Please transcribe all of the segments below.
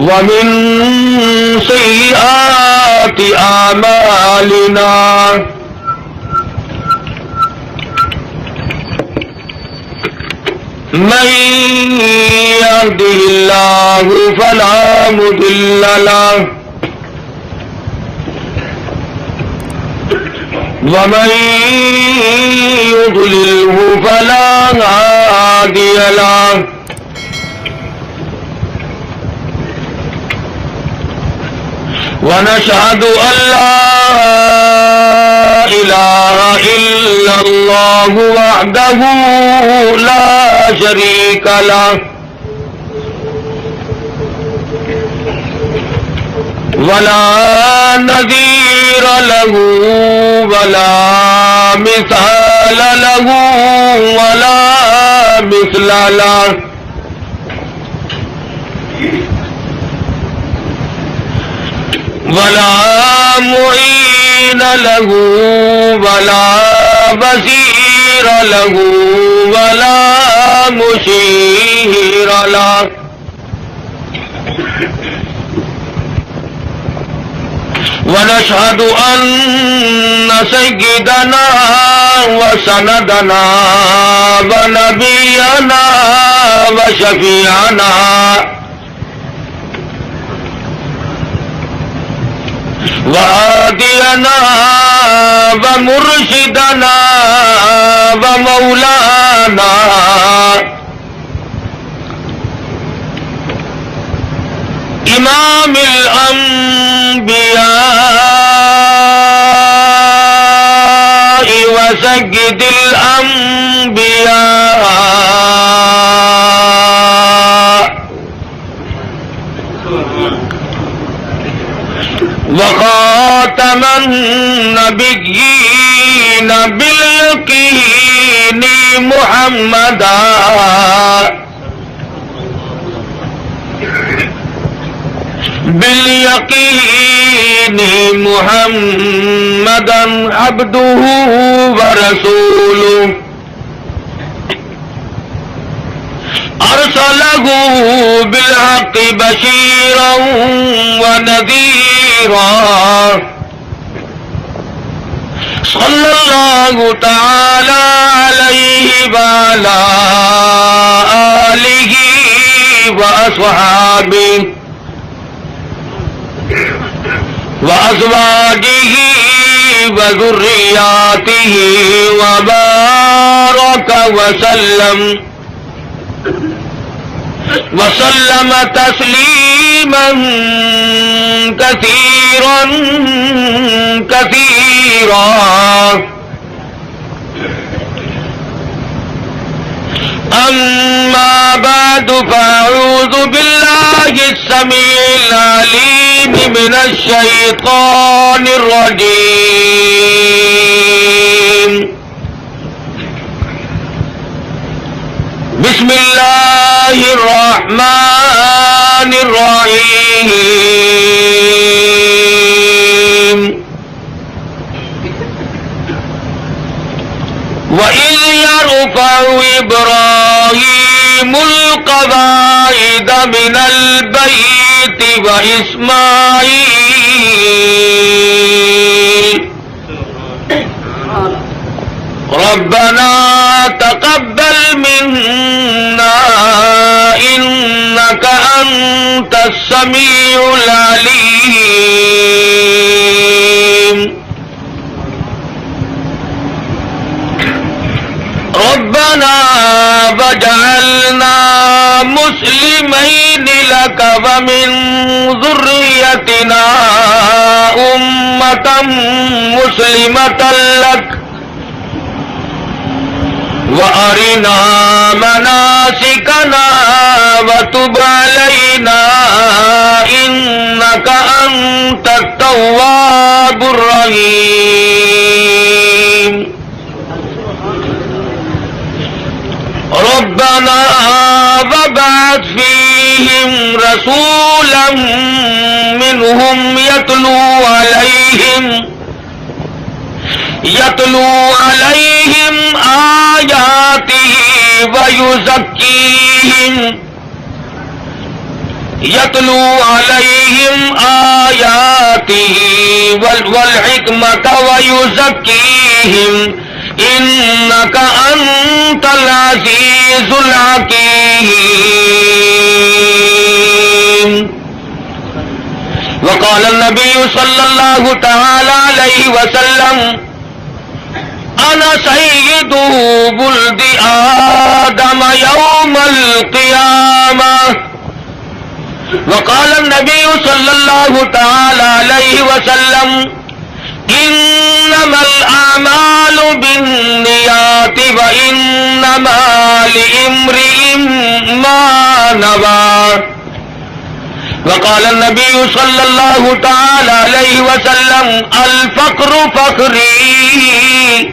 ومن سيئات أعمالنا من يهده الله فلا مضل له ومن يضلله فلا هادي له ونشهد أن لا إله إلا الله وحده لا شريك له ولا نظير له ولا مثال له ولا مثل له ولا معين له ولا وزير له ولا مشير له ونشهد أن سيدنا وسندنا ونبينا وشفيعنا وهادينا ومرشدنا ومولانا إمام الأنبياء وسيد الأنبياء وخاتم النبيين باليقين محمدا محمدا عبده ورسوله أرسله بالحق بشيرا ونذيرا صلى الله تعالى عليه وعلى آله وأصحابه وأزواجه وذرياته وبارك وسلم تسليما كثيرا أما بعد فأعوذ بالله السميع العليم من الشيطان الرجيم بسم الله الرحمن الرحيم وإذ يرفع إبراهيم القواعد من البيت وإسماعيل ربنا تقبل منا إنك أنت السميع العليم ربنا واجعلنا مسلمين لك ومن ذريتنا أمة مسلمة لك وأرنا مناسكنا وتب علينا إنك أنت التواب الرحيم ربنا وابعث فيهم رسولا منهم يتلو عليهم آياته ويزكيهم یتلو علیہم آیاتہ والحکمۃ ویزکیہم انک انت العزیز الحکیم. وقال النبی صلی اللہ تعالی علیہ وسلم انا سید ولد آدم یوم القیامہ. وقال النبی صلی اللہ تعالی علیہ وسلم انما الاعمال بالنیات وانما لامرئ ما نوى. وقال النبی صلی اللہ تعالی علیہ وسلم الفقر فقری.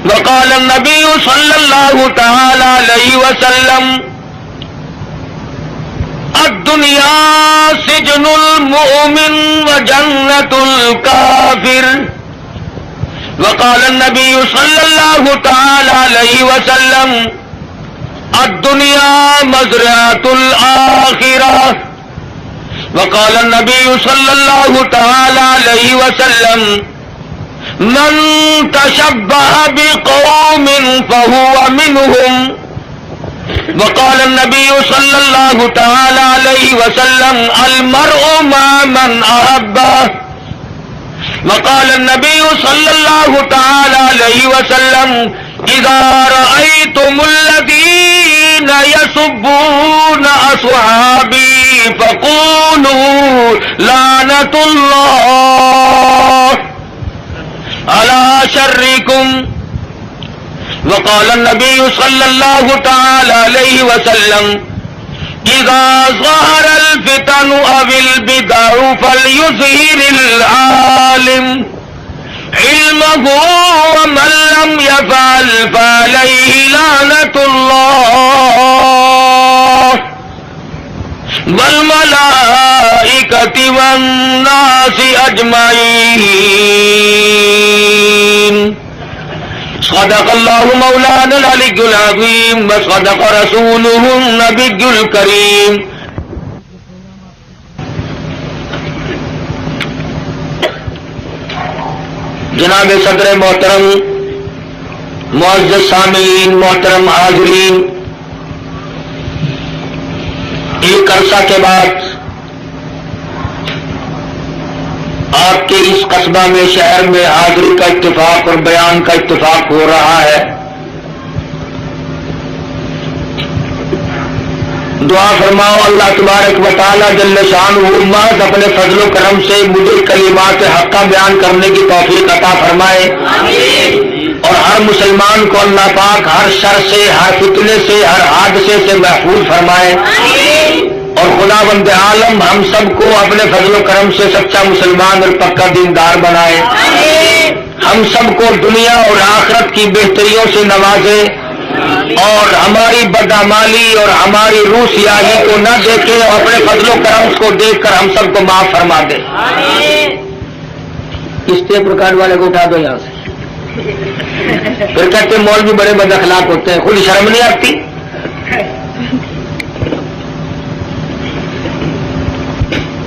وقال النبی صلی اللہ تعالی علیہ وسلم الدنیا سجن المؤمن وجنت الکافر. وقال النبی صلی اللہ تعالی علیہ وسلم الدنیا مزرعۃ الآخرہ. وقال النبی صلی اللہ تعالی علیہ وسلم من تشبہ بقوم فہو منہم. وقال النبی صلی اللہ تعالی علیہ وسلم المرء مع من احبہ. وقال النبی صلی اللہ تعالی علیہ وسلم اذا رأيتم الذين يسبون اصحابي فقولوا لعنة الله على شركم. وقال النبي صلى الله تعالى عليه وسلم اذا ظهر الفتن او البدع فليظهر العالم علمه ومن لم يفعل فعليه لعنة الله والملائكة والناس أجمعين. صدق الله مولانا العلي العظيم وصدق رسوله النبي الكريم. جناب صدر محترم، معزز سامعین، محترم حاضرین، ایک عرصہ کے بعد آپ کے اس قصبہ میں، شہر میں حاضری کا اتفاق اور بیان کا اتفاق ہو رہا ہے. دعا فرماؤ اللہ تبارک و تعالی جل شانہ محض اپنے فضل و کرم سے مجھے کلمات حقہ بیان کرنے کی توفیق عطا فرمائے. اور ہر مسلمان کو اللہ پاک ہر شر سے، ہر فتنے سے، ہر حادثے سے محفوظ فرمائے. اور خداوند عالم ہم سب کو اپنے فضل و کرم سے سچا مسلمان اور پکا دیندار بنائے. ہم سب کو دنیا اور آخرت کی بہتریوں سے نوازے اور ہماری بدعمالی اور ہماری روح سیاہی کو نہ دیکھے اور اپنے فضل و کرم کو دیکھ کر ہم سب کو معاف فرما دے. اس ٹیپ ریکارڈ والے کو اٹھا دو یہاں سے. پھر کہتے مولوی بڑے بد اخلاق ہوتے ہیں، خود شرم نہیں آتی؟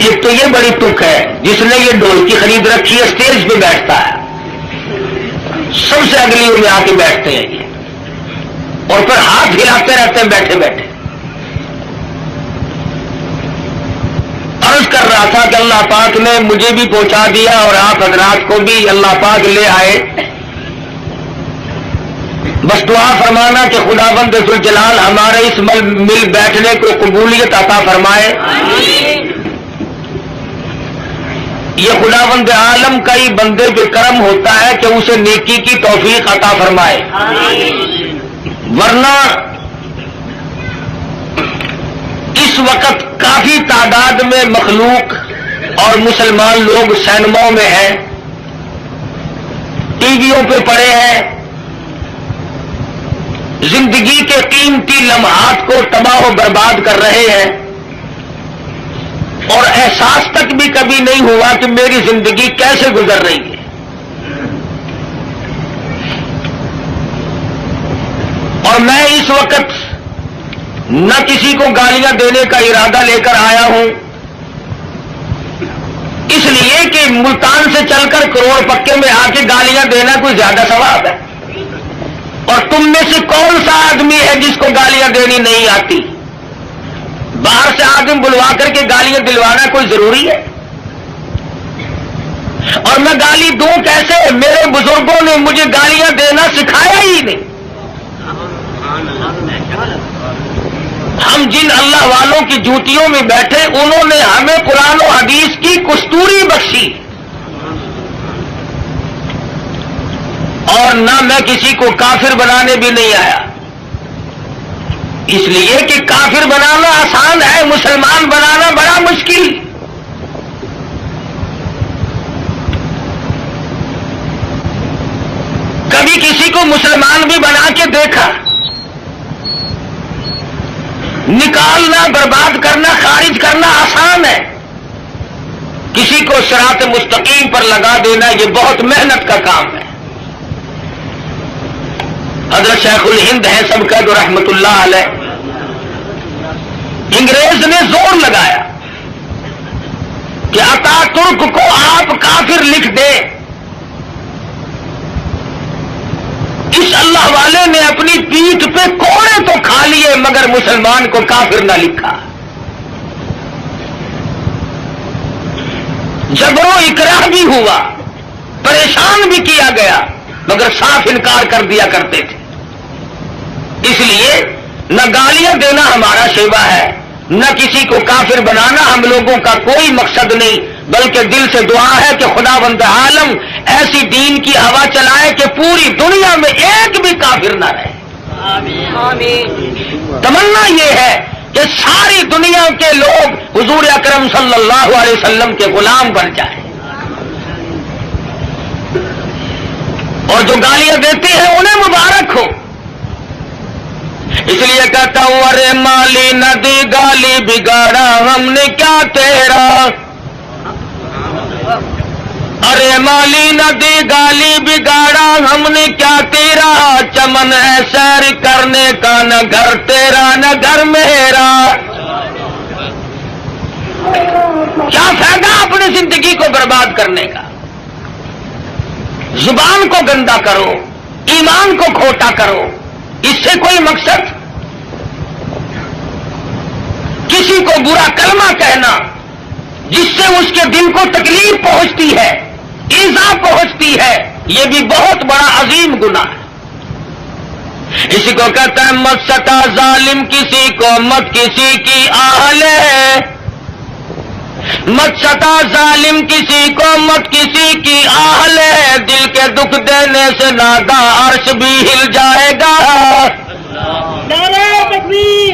ایک تو یہ بڑی تک ہے جس نے یہ ڈھولکی خرید رکھی ہے، اسٹیج پہ بیٹھتا ہے، سب سے اگلی میں آ کے بیٹھتے ہیں یہ، اور پھر ہاتھ ہلاتے رہتے ہیں بیٹھے بیٹھے. عرض کر رہا تھا کہ اللہ پاک نے مجھے بھی پہنچا دیا اور آپ حضرات کو بھی اللہ پاک لے آئے. بس دعا فرمانا کہ خداوند ذوالجلال ہمارے اس مل بیٹھنے کو قبولیت عطا فرمائے. یہ خداوند عالم کا ہی بندے پہ کرم ہوتا ہے کہ اسے نیکی کی توفیق عطا فرمائے. ورنہ اس وقت کافی تعداد میں مخلوق اور مسلمان لوگ سینماؤں میں ہیں، ٹی ویوں پہ پڑے ہیں، زندگی کے قیمتی لمحات کو تباہ و برباد کر رہے ہیں، اور احساس تک بھی کبھی نہیں ہوا کہ میری زندگی کیسے گزر رہی ہے. اور میں اس وقت نہ کسی کو گالیاں دینے کا ارادہ لے کر آیا ہوں، اس لیے کہ ملتان سے چل کر کروڑ پکے میں آ کے گالیاں دینا کوئی زیادہ ثواب ہے، اور تم میں سے کون سا آدمی ہے جس کو گالیاں دینی نہیں آتی؟ باہر سے آدمی بلوا کر کے گالیاں دلوانا کوئی ضروری ہے؟ اور میں گالی دوں کیسے؟ میرے بزرگوں نے مجھے گالیاں دینا سکھایا ہی نہیں۔ ہم جن اللہ والوں کی جوتیوں میں بیٹھے انہوں نے ہمیں قرآن و حدیث کی کستوری بخشی، اور نہ میں کسی کو کافر بنانے بھی نہیں آیا، اس لیے کہ کافر بنانا آسان ہے، مسلمان بنانا بڑا مشکل۔ کبھی کسی کو مسلمان بھی بنا کے دیکھا، نکالنا، برباد کرنا، خارج کرنا آسان ہے، کسی کو صراط مستقیم پر لگا دینا یہ بہت محنت کا کام ہے۔ حضرت شیخ الہند ہیں سب کا جو رحمت اللہ علیہ، انگریز نے زور لگایا کہ اتا ترک کو آپ کافر لکھ دیں، اس اللہ والے نے اپنی پیٹھ پہ کوڑے تو کھا لیے مگر مسلمان کو کافر نہ لکھا۔ جبر و اکراہ بھی ہوا، پریشان بھی کیا گیا، مگر صاف انکار کر دیا کرتے تھے۔ اس لیے نہ گالیاں دینا ہمارا شیوا ہے، نہ کسی کو کافر بنانا ہم لوگوں کا کوئی مقصد نہیں، بلکہ دل سے دعا ہے کہ خداوند عالم ایسی دین کی ہوا چلائے کہ پوری دنیا میں ایک بھی کافر نہ رہے۔ آمین۔ تمنا یہ ہے کہ ساری دنیا کے لوگ حضور اکرم صلی اللہ علیہ وسلم کے غلام بن جائیں، اور جو گالیاں دیتے ہیں انہیں مبارک ہو۔ اس لیے کہتا ہوں ارے مالی ندی گالی بگاڑا ہم نے کیا تیرا، ارے مالی ندی گالی بگاڑا ہم نے کیا تیرا، چمن ہے سیر کرنے کا نہ گھر تیرا نہ گھر میرا۔ کیا فائدہ اپنی زندگی کو برباد کرنے کا؟ زبان کو گندا کرو، ایمان کو کھوٹا کرو، اس سے کوئی مقصد؟ کسی کو برا کلمہ کہنا جس سے اس کے دل کو تکلیف پہنچتی ہے، ایذا پہنچتی ہے، یہ بھی بہت بڑا عظیم گناہ ہے۔ اسی کو کہتا ہے مت ستا ظالم کسی کو مت کسی کی آہ لے، مت ستا ظالم کسی کو مت کسی کی آہ لے، دل کے دکھ دینے سے نادا عرش بھی ہل جائے گا۔ نعرہ تکبیر،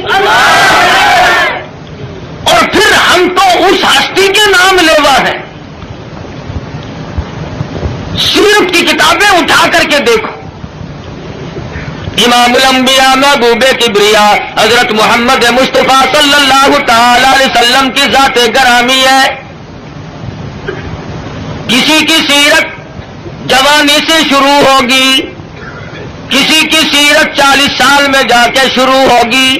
اور پھر ہم تو اس ہستی کے نام لیوا ہیں۔ سیرت کی کتابیں اٹھا کر کے دیکھو، امام الانبیاء محبوب کبریا حضرت محمد مصطفیٰ صلی اللہ تعالی علیہ وسلم کی ذات گرامی ہے۔ کسی کی سیرت جوانی سے شروع ہوگی، کسی کی سیرت 40 سال میں جا کے شروع ہوگی،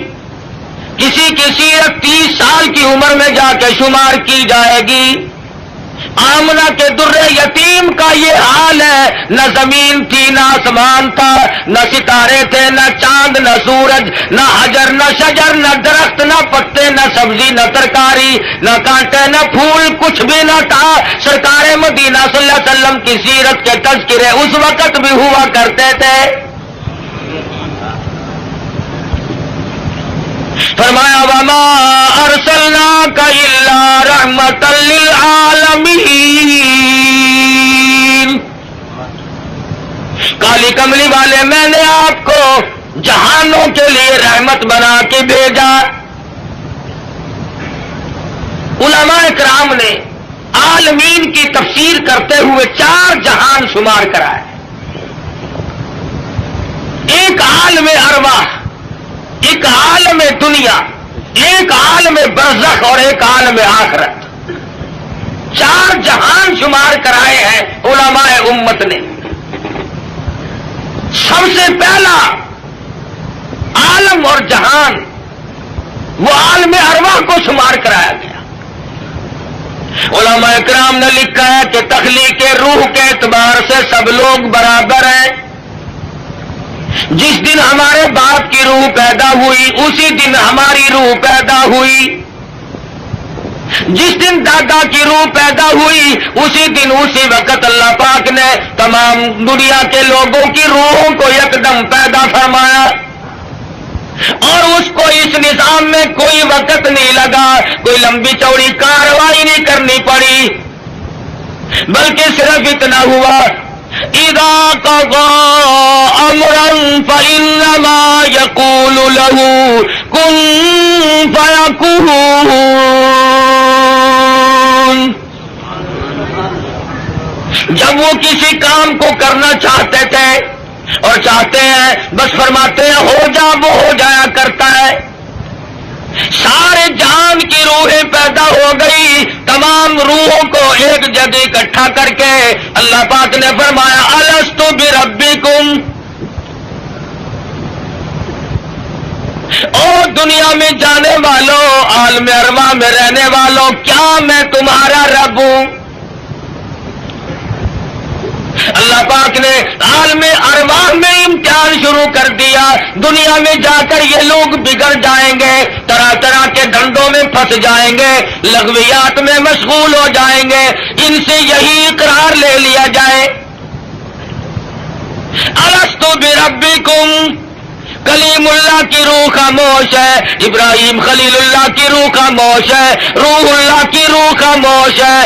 کسی کی سیرت 30 سال کی عمر میں جا کے شمار کی جائے گی۔ آمنہ کے در یتیم کا یہ حال ہے، نہ زمین تھی نہ آسمان تھا، نہ ستارے تھے نہ چاند نہ سورج، نہ حجر نہ شجر، نہ درخت نہ پتے، نہ سبزی نہ ترکاری، نہ کانٹے نہ پھول، کچھ بھی نہ تھا۔ سرکار مدینہ صلی اللہ علیہ وسلم کی سیرت کے تذکرے اس وقت بھی ہوا کرتے تھے۔ فرمایا وما ارسلناک الا رحمۃ للعالمین، کالی کملی والے میں نے آپ کو جہانوں کے لیے رحمت بنا کے بھیجا۔ علماء کرام نے عالمین کی تفسیر کرتے ہوئے 4 جہان شمار کرائے، ایک عالم ارواح، ایک عالم دنیا، ایک عالم برزخ اور ایک عالم آخرت۔ 4 جہان شمار کرائے ہیں علماء امت نے۔ سب سے پہلا عالم اور جہان وہ عالم ارواح کو شمار کرایا گیا۔ علماء کرام نے لکھا ہے کہ تخلیق روح کے اعتبار سے سب لوگ برابر ہیں۔ جس دن ہمارے باپ کی روح پیدا ہوئی اسی دن ہماری روح پیدا ہوئی، جس دن دادا کی روح پیدا ہوئی اسی دن اسی وقت اللہ پاک نے تمام دنیا کے لوگوں کی روحوں کو یکدم پیدا فرمایا، اور اس کو اس نظام میں کوئی وقت نہیں لگا، کوئی لمبی چوڑی کارروائی نہیں کرنی پڑی، بلکہ صرف اتنا ہوا اذا قضى امرا فانما يقول له كن فيكون۔ جب وہ کسی کام کو کرنا چاہتے تھے اور چاہتے ہیں بس فرماتے ہیں ہو جا، وہ ہو جایا کرتا ہے۔ سارے جہان کی روحیں پیدا ہو گئی، تمام روحوں کو ایک جگہ اکٹھا کر کے اللہ پاک نے فرمایا الستو بربکم، اور دنیا میں جانے والوں، عالم ارواح میں رہنے والوں، کیا میں تمہارا رب ہوں؟ اللہ پاک نے عالم ارواح میں امتحان شروع کر دیا۔ دنیا میں جا کر یہ لوگ بگڑ جائیں گے، طرح طرح کے دھندوں میں پھنس جائیں گے، لغویات میں مشغول ہو جائیں گے، ان سے یہی اقرار لے لیا جائے الستو بربکم۔ کلیم اللہ کی روح خاموش ہے، ابراہیم خلیل اللہ کی روح خاموش ہے، روح اللہ کی روح خاموش ہے،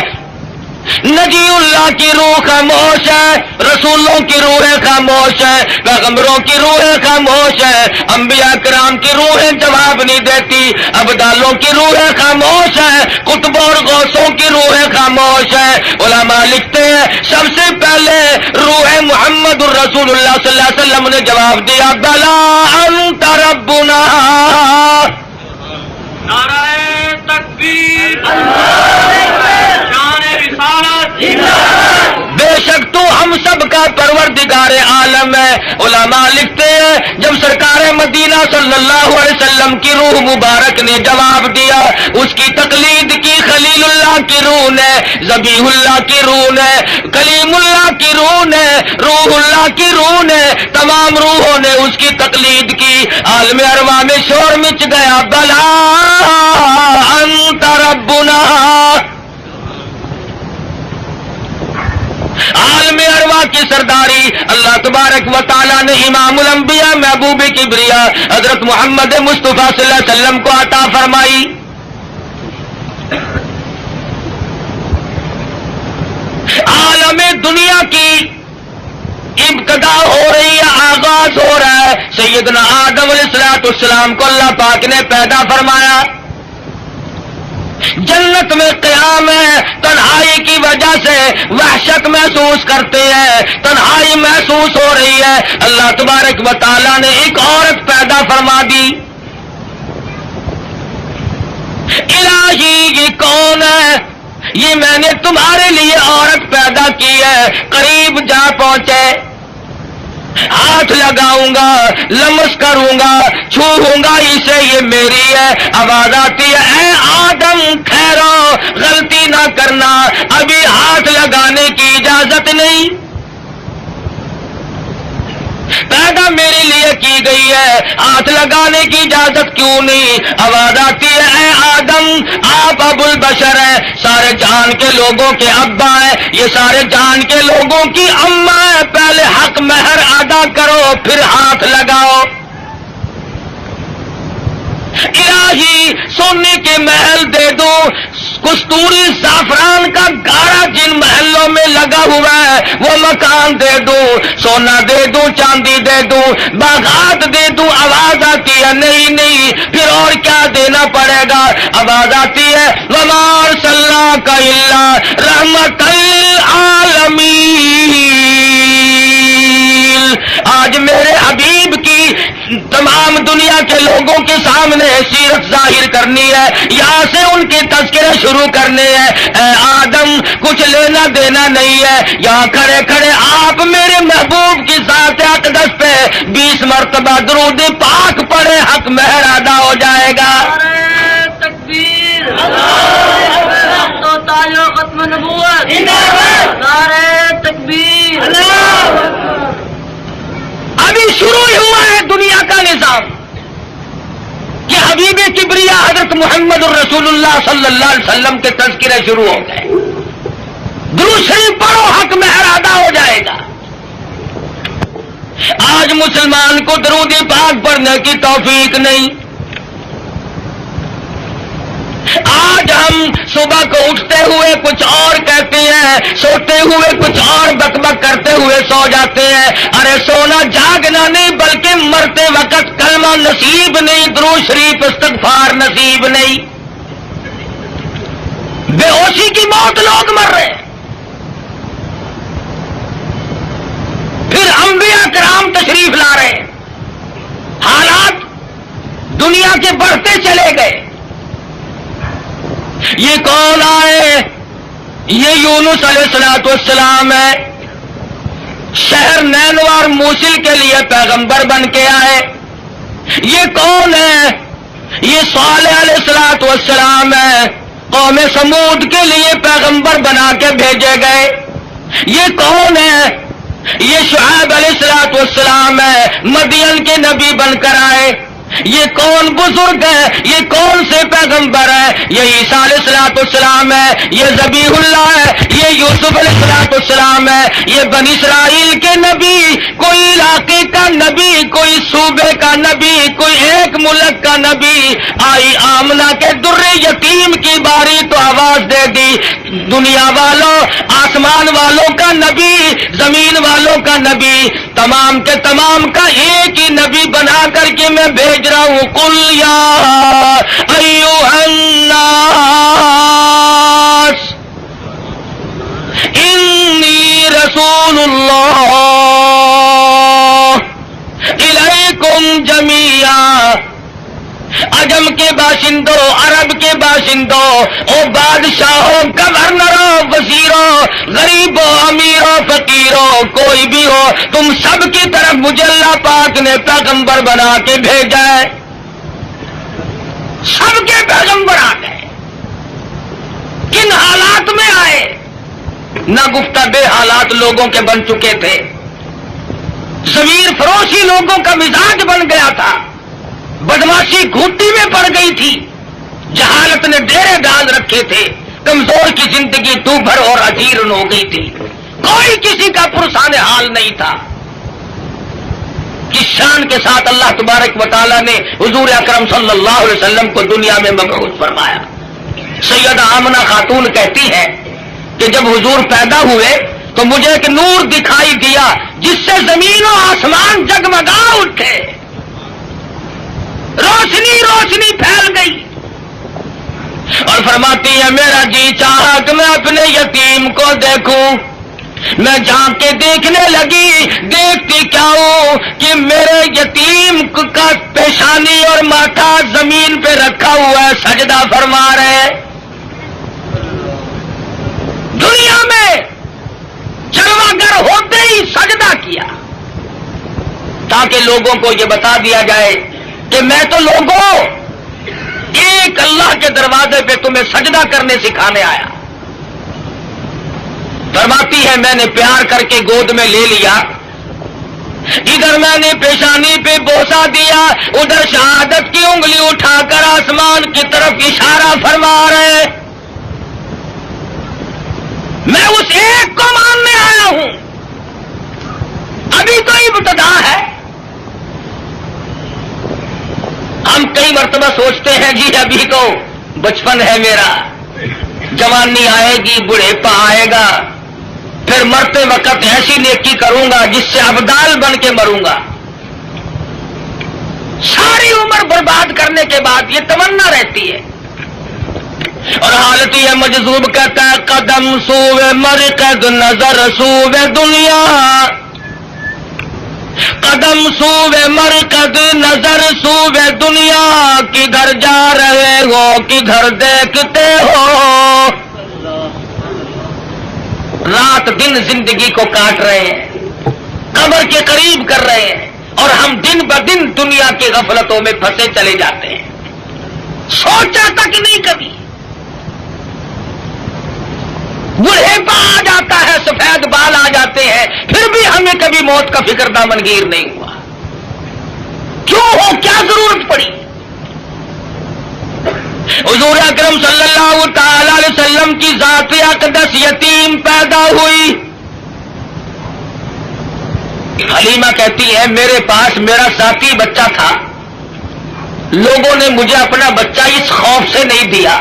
نجی اللہ کی روح خاموش ہے، رسولوں کی روحیں خاموش ہے، پیغمبروں کی روحیں خاموش ہے، انبیاء کرام کی روحیں جواب نہیں دیتی، ابدالوں کی روحیں خاموش ہے، قطبوں اور غوثوں کی روحیں خاموش ہے۔ علماء لکھتے ہیں سب سے پہلے روح محمد الرسول اللہ صلی اللہ علیہ وسلم نے جواب دیا بلا انت ربنا۔ نعرہ تکبیر، بے شک تو ہم سب کا پروردگار عالم ہے۔ علماء لکھتے ہیں جب سرکار مدینہ صلی اللہ علیہ وسلم کی روح مبارک نے جواب دیا، اس کی تقلید کی خلیل اللہ کی روح نے، ذبیح اللہ کی روح نے، کلیم اللہ کی روح نے، روح اللہ کی روح نے، تمام روحوں نے اس کی تقلید کی۔ عالم ارواح میں شور مچ گیا بلا انت ربنا۔ عالم ارواح کی سرداری اللہ تبارک و تعالیٰ نے امام الانبیاء محبوب کبریا حضرت محمد مصطفیٰ صلی اللہ علیہ وسلم کو عطا فرمائی۔ عالم دنیا کی ابتدا ہو رہی ہے، آغاز ہو رہا ہے۔ سیدنا آدم علیہ السلام کو اللہ پاک نے پیدا فرمایا، جنت میں قیام ہے، تنہائی کی وجہ سے وحشت محسوس کرتے ہیں، تنہائی محسوس ہو رہی ہے، اللہ تبارک و تعالیٰ نے ایک عورت پیدا فرما دی۔ الہی یہ کون ہے؟ یہ میں نے تمہارے لیے عورت پیدا کی ہے۔ قریب جا پہنچے، ہاتھ لگاؤں گا، لمس کروں گا، چھوؤں گا اسے، یہ میری ہے۔ آواز آتی ہے اے آدم ٹھہرو، غلطی نہ کرنا، ابھی ہاتھ لگانے کی اجازت نہیں، پیدا میرے لیے کی گئی ہے، ہاتھ لگانے کی اجازت کیوں نہیں؟ آواز آتی ہے اے آدم آپ ابو البشر ہیں، سارے جہان کے لوگوں کے ابا ہیں، یہ سارے جہان کے لوگوں کی اماں ہے، پہلے حق مہر ادا کرو پھر ہاتھ لگاؤ۔ الہی سونے کے محل دے دو، کستوری زعفران کا گارا جن محلوں میں لگا ہوا ہے وہ مکان دے دوں، سونا دے دوں، چاندی دے دوں، باغات دے دوں۔ آواز آتی ہے نہیں نہیں، پھر اور کیا دینا پڑے گا؟ آواز آتی ہے وما ارسلناک الا رحمۃ للعالمین۔ آج میرے حبیب کی تمام دنیا کے لوگوں کے سامنے سیرت ظاہر کرنی ہے، یہاں سے ان کے تذکرے شروع کرنے ہیں۔ اے آدم کچھ لینا دینا نہیں ہے، یہاں کھڑے کھڑے آپ میرے محبوب کی ذات اقدس پہ 20 مرتبہ درود پاک پڑھے، حق مہر ادا ہو جائے گا۔ نعرہ تکبیر، تو تاج و ختم نبوت، نعرہ تکبیر، ابھی شروع ہی ہوا ہے دنیا کا نظام کہ حبیب کبریا حضرت محمد الرسول اللہ صلی اللہ علیہ وسلم کے تذکرے شروع ہو گئے۔ درود شریف پڑھو، حق مہر ادا ہو جائے گا۔ آج مسلمان کو درود پاک پڑھنے کی توفیق نہیں۔ آج ہم صبح کو اٹھتے ہوئے کچھ اور کہتے ہیں، سوتے ہوئے کچھ اور بک بک کرتے ہوئے سو جاتے ہیں۔ ارے سونا جاگنا نہیں، بلکہ مرتے وقت کلمہ نصیب نہیں، درود شریف استغفار نصیب نہیں۔ بے ہوشی کی موت لوگ مر رہے ہیں، پھر انبیاء کرام تشریف لا رہے ہیں، حالات دنیا کے بڑھتے چلے گئے۔ یہ کون آئے؟ یہ یونس علیہ السلام ہے، شہر نینوار موصل کے لیے پیغمبر بن کے آئے۔ یہ کون ہے؟ یہ صالح علیہ السلام ہے، قوم سمود کے لیے پیغمبر بنا کے بھیجے گئے۔ یہ کون ہے؟ یہ شعیب علیہ السلام ہے، مدین کے نبی بن کر آئے۔ یہ کون بزرگ ہے؟ یہ کون سے پیغمبر ہے؟ یہ عیسیٰ علیہ السلام ہے، یہ ذبیح اللہ ہے، یہ یوسف علیہ السلام ہے، یہ بنی اسرائیل کے نبی، کوئی علاقے کا نبی، کوئی صوبے کا نبی، کوئی ایک ملک کا نبی۔ آئی آمنہ کے در یتیم کی باری تو آواز دے دی، دنیا والوں، آسمان والوں کا نبی، زمین والوں کا نبی، تمام کے تمام کا ایک ہی نبی بنا کر کے میں بھیج رہا ہوں۔ قل یا ایھا الناس انی رسول اللہ الیکم جمیعا۔ عجم کے باشندوں، عرب کے باشندوں، او بادشاہوں، گورنروں، وزیروں، غریبوں، امیروں، فقیروں، کوئی بھی ہو، تم سب کی طرف مجھے اللہ پاک نے پیغمبر بنا کے بھیجا ہے۔ سب کے پیغمبر آ گئے، کن حالات میں آئے؟ نہ گفتہ بے حالات لوگوں کے بن چکے تھے، ضمیر فروشی لوگوں کا مزاج بن گیا تھا، بدماشی گھوٹی میں پڑ گئی تھی، جہالت نے ڈیرے ڈال رکھے تھے، کمزور کی زندگی دوبھر اور اجیرن ہو گئی تھی، کوئی کسی کا پرسان حال نہیں تھا۔ کس شان کے ساتھ اللہ تبارک و تعالیٰ نے حضور اکرم صلی اللہ علیہ وسلم کو دنیا میں مبعوث فرمایا۔ سیدہ آمنہ خاتون کہتی ہے کہ جب حضور پیدا ہوئے تو مجھے ایک نور دکھائی دیا جس سے زمین و آسمان جگمگا اٹھے، روشنی روشنی پھیل گئی، اور فرماتی ہے میرا جی چاہا کہ میں اپنے یتیم کو دیکھوں، میں جا کے دیکھنے لگی، دیکھتی کیا ہوں کہ میرے یتیم کا پیشانی اور ماتھا زمین پہ رکھا ہوا ہے، سجدہ فرما رہے۔ دنیا میں چرواگر ہوتے ہی سجدہ کیا تاکہ لوگوں کو یہ بتا دیا جائے کہ میں تو لوگوں ایک اللہ کے دروازے پہ تمہیں سجدہ کرنے سکھانے آیا۔ فرماتی ہے میں نے پیار کر کے گود میں لے لیا، ادھر میں نے پیشانی پہ بوسا دیا، ادھر شہادت کی انگلی اٹھا کر آسمان کی طرف اشارہ فرما رہے۔ میں اس ایک کو ماننے آیا ہوں، ابھی تو ابتدا ہے۔ ہم کئی مرتبہ سوچتے ہیں جی ابھی تو بچپن ہے میرا، جوانی آئے گی، بڑھیپا آئے گا، پھر مرتے وقت ایسی نیکی کروں گا جس سے ابدال بن کے مروں گا۔ ساری عمر برباد کرنے کے بعد یہ تمنا رہتی ہے، اور حالت یہ مجذوب کہتا ہے قدم سوئے مرقد نظر سوئے دنیا، قدم سوے مرکز نظر سوے دنیا، کدھر جا رہے ہو کدھر دیکھتے ہو؟ رات دن زندگی کو کاٹ رہے ہیں، قبر کے قریب کر رہے ہیں، اور ہم دن بدن دنیا کی غفلتوں میں پھنسے چلے جاتے ہیں، سوچا تک نہیں کبھی۔ بڑھےپا آ جاتا ہے، سفید بال آ جاتے ہیں، پھر بھی ہمیں کبھی موت کا فکر دامنگیر نہیں ہوا۔ کیوں ہو؟ کیا ضرورت پڑی؟ حضور اکرم صلی اللہ تعالی علیہ وسلم کی ذات اقدس یتیم پیدا ہوئی۔ حلیمہ کہتی ہے میرے پاس میرا ذاتی بچہ تھا، لوگوں نے مجھے اپنا بچہ اس خوف سے نہیں دیا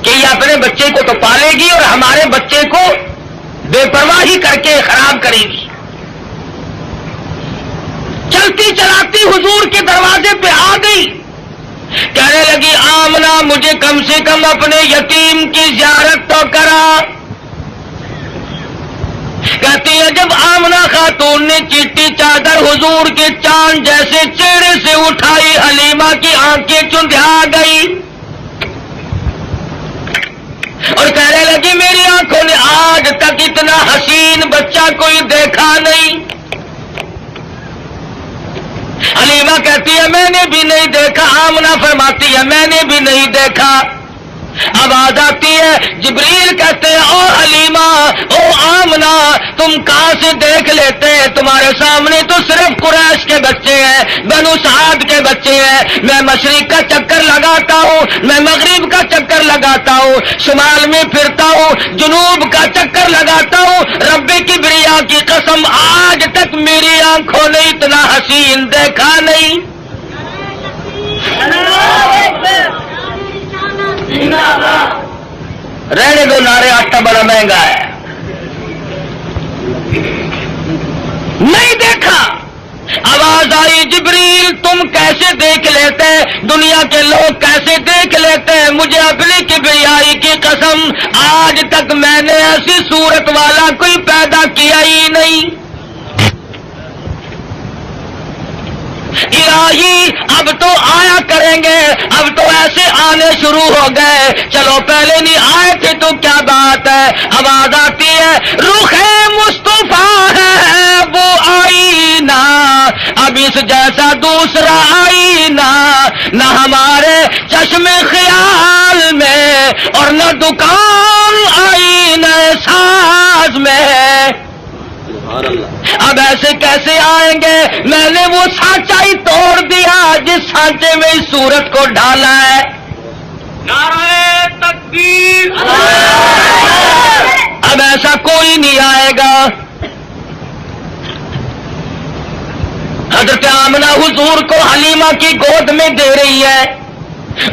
کہ یہ اپنے بچے کو تو پالے گی اور ہمارے بچے کو بے پرواہی کر کے خراب کرے گی۔ چلتی چلاتی حضور کے دروازے پہ آ گئی، کہنے لگی آمنہ مجھے کم سے کم اپنے یتیم کی زیارت تو کرا۔ کہتی ہے جب آمنہ خاتون نے چیٹی چادر حضور کے چاند جیسے چہرے سے اٹھائی، حلیمہ کی آنکھیں چندھا گئی اور کہنے لگی میری آنکھوں نے آج تک اتنا حسین بچہ کوئی دیکھا نہیں۔ حلیمہ کہتی ہے میں نے بھی نہیں دیکھا، آمنہ فرماتی ہے میں نے بھی نہیں دیکھا۔ آواز آتی ہے، جبریل کہتے ہیں او حلیمہ او آمنہ تم کہاں سے دیکھ لیتے ہیں؟ تمہارے سامنے تو صرف قریش کے بچے ہیں، بنو سعد کے بچے ہیں۔ میں مشرق کا چکر لگاتا ہوں، میں مغرب کا چکر لگاتا ہوں، شمال میں پھرتا ہوں، جنوب کا چکر لگاتا ہوں، رب کبریا کی قسم آج تک میری آنکھوں نے اتنا حسین دیکھا نہیں۔ رہنے دو نعرے، آٹا بڑا مہنگا ہے۔ نہیں دیکھا۔ آواز آئی جبریل تم کیسے دیکھ لیتے؟ دنیا کے لوگ کیسے دیکھ لیتے ہیں؟ مجھے اپنی کبریائی کی قسم آج تک میں نے ایسی صورت والا کوئی پیدا کیا ہی نہیں۔ الہی اب تو آیا کریں گے، اب تو ایسے آنے شروع ہو گئے، چلو پہلے نہیں آئے تھے تو کیا بات ہے۔ آواز آتی ہے رخ مصطفیٰ ہے وہ آئینہ، اب اس جیسا دوسرا آئینہ نہ ہمارے چشم خیال میں اور نہ دکان آئینہ ساز میں۔ اب ایسے کیسے آئیں گے؟ میں نے وہ سانچا ہی توڑ دیا جس سانچے میں اس صورت کو ڈالا ہے۔ نعرہ تکبیر! اب ایسا کوئی نہیں آئے گا۔ حضرت آمنہ حضور کو حلیمہ کی گود میں دے رہی ہے،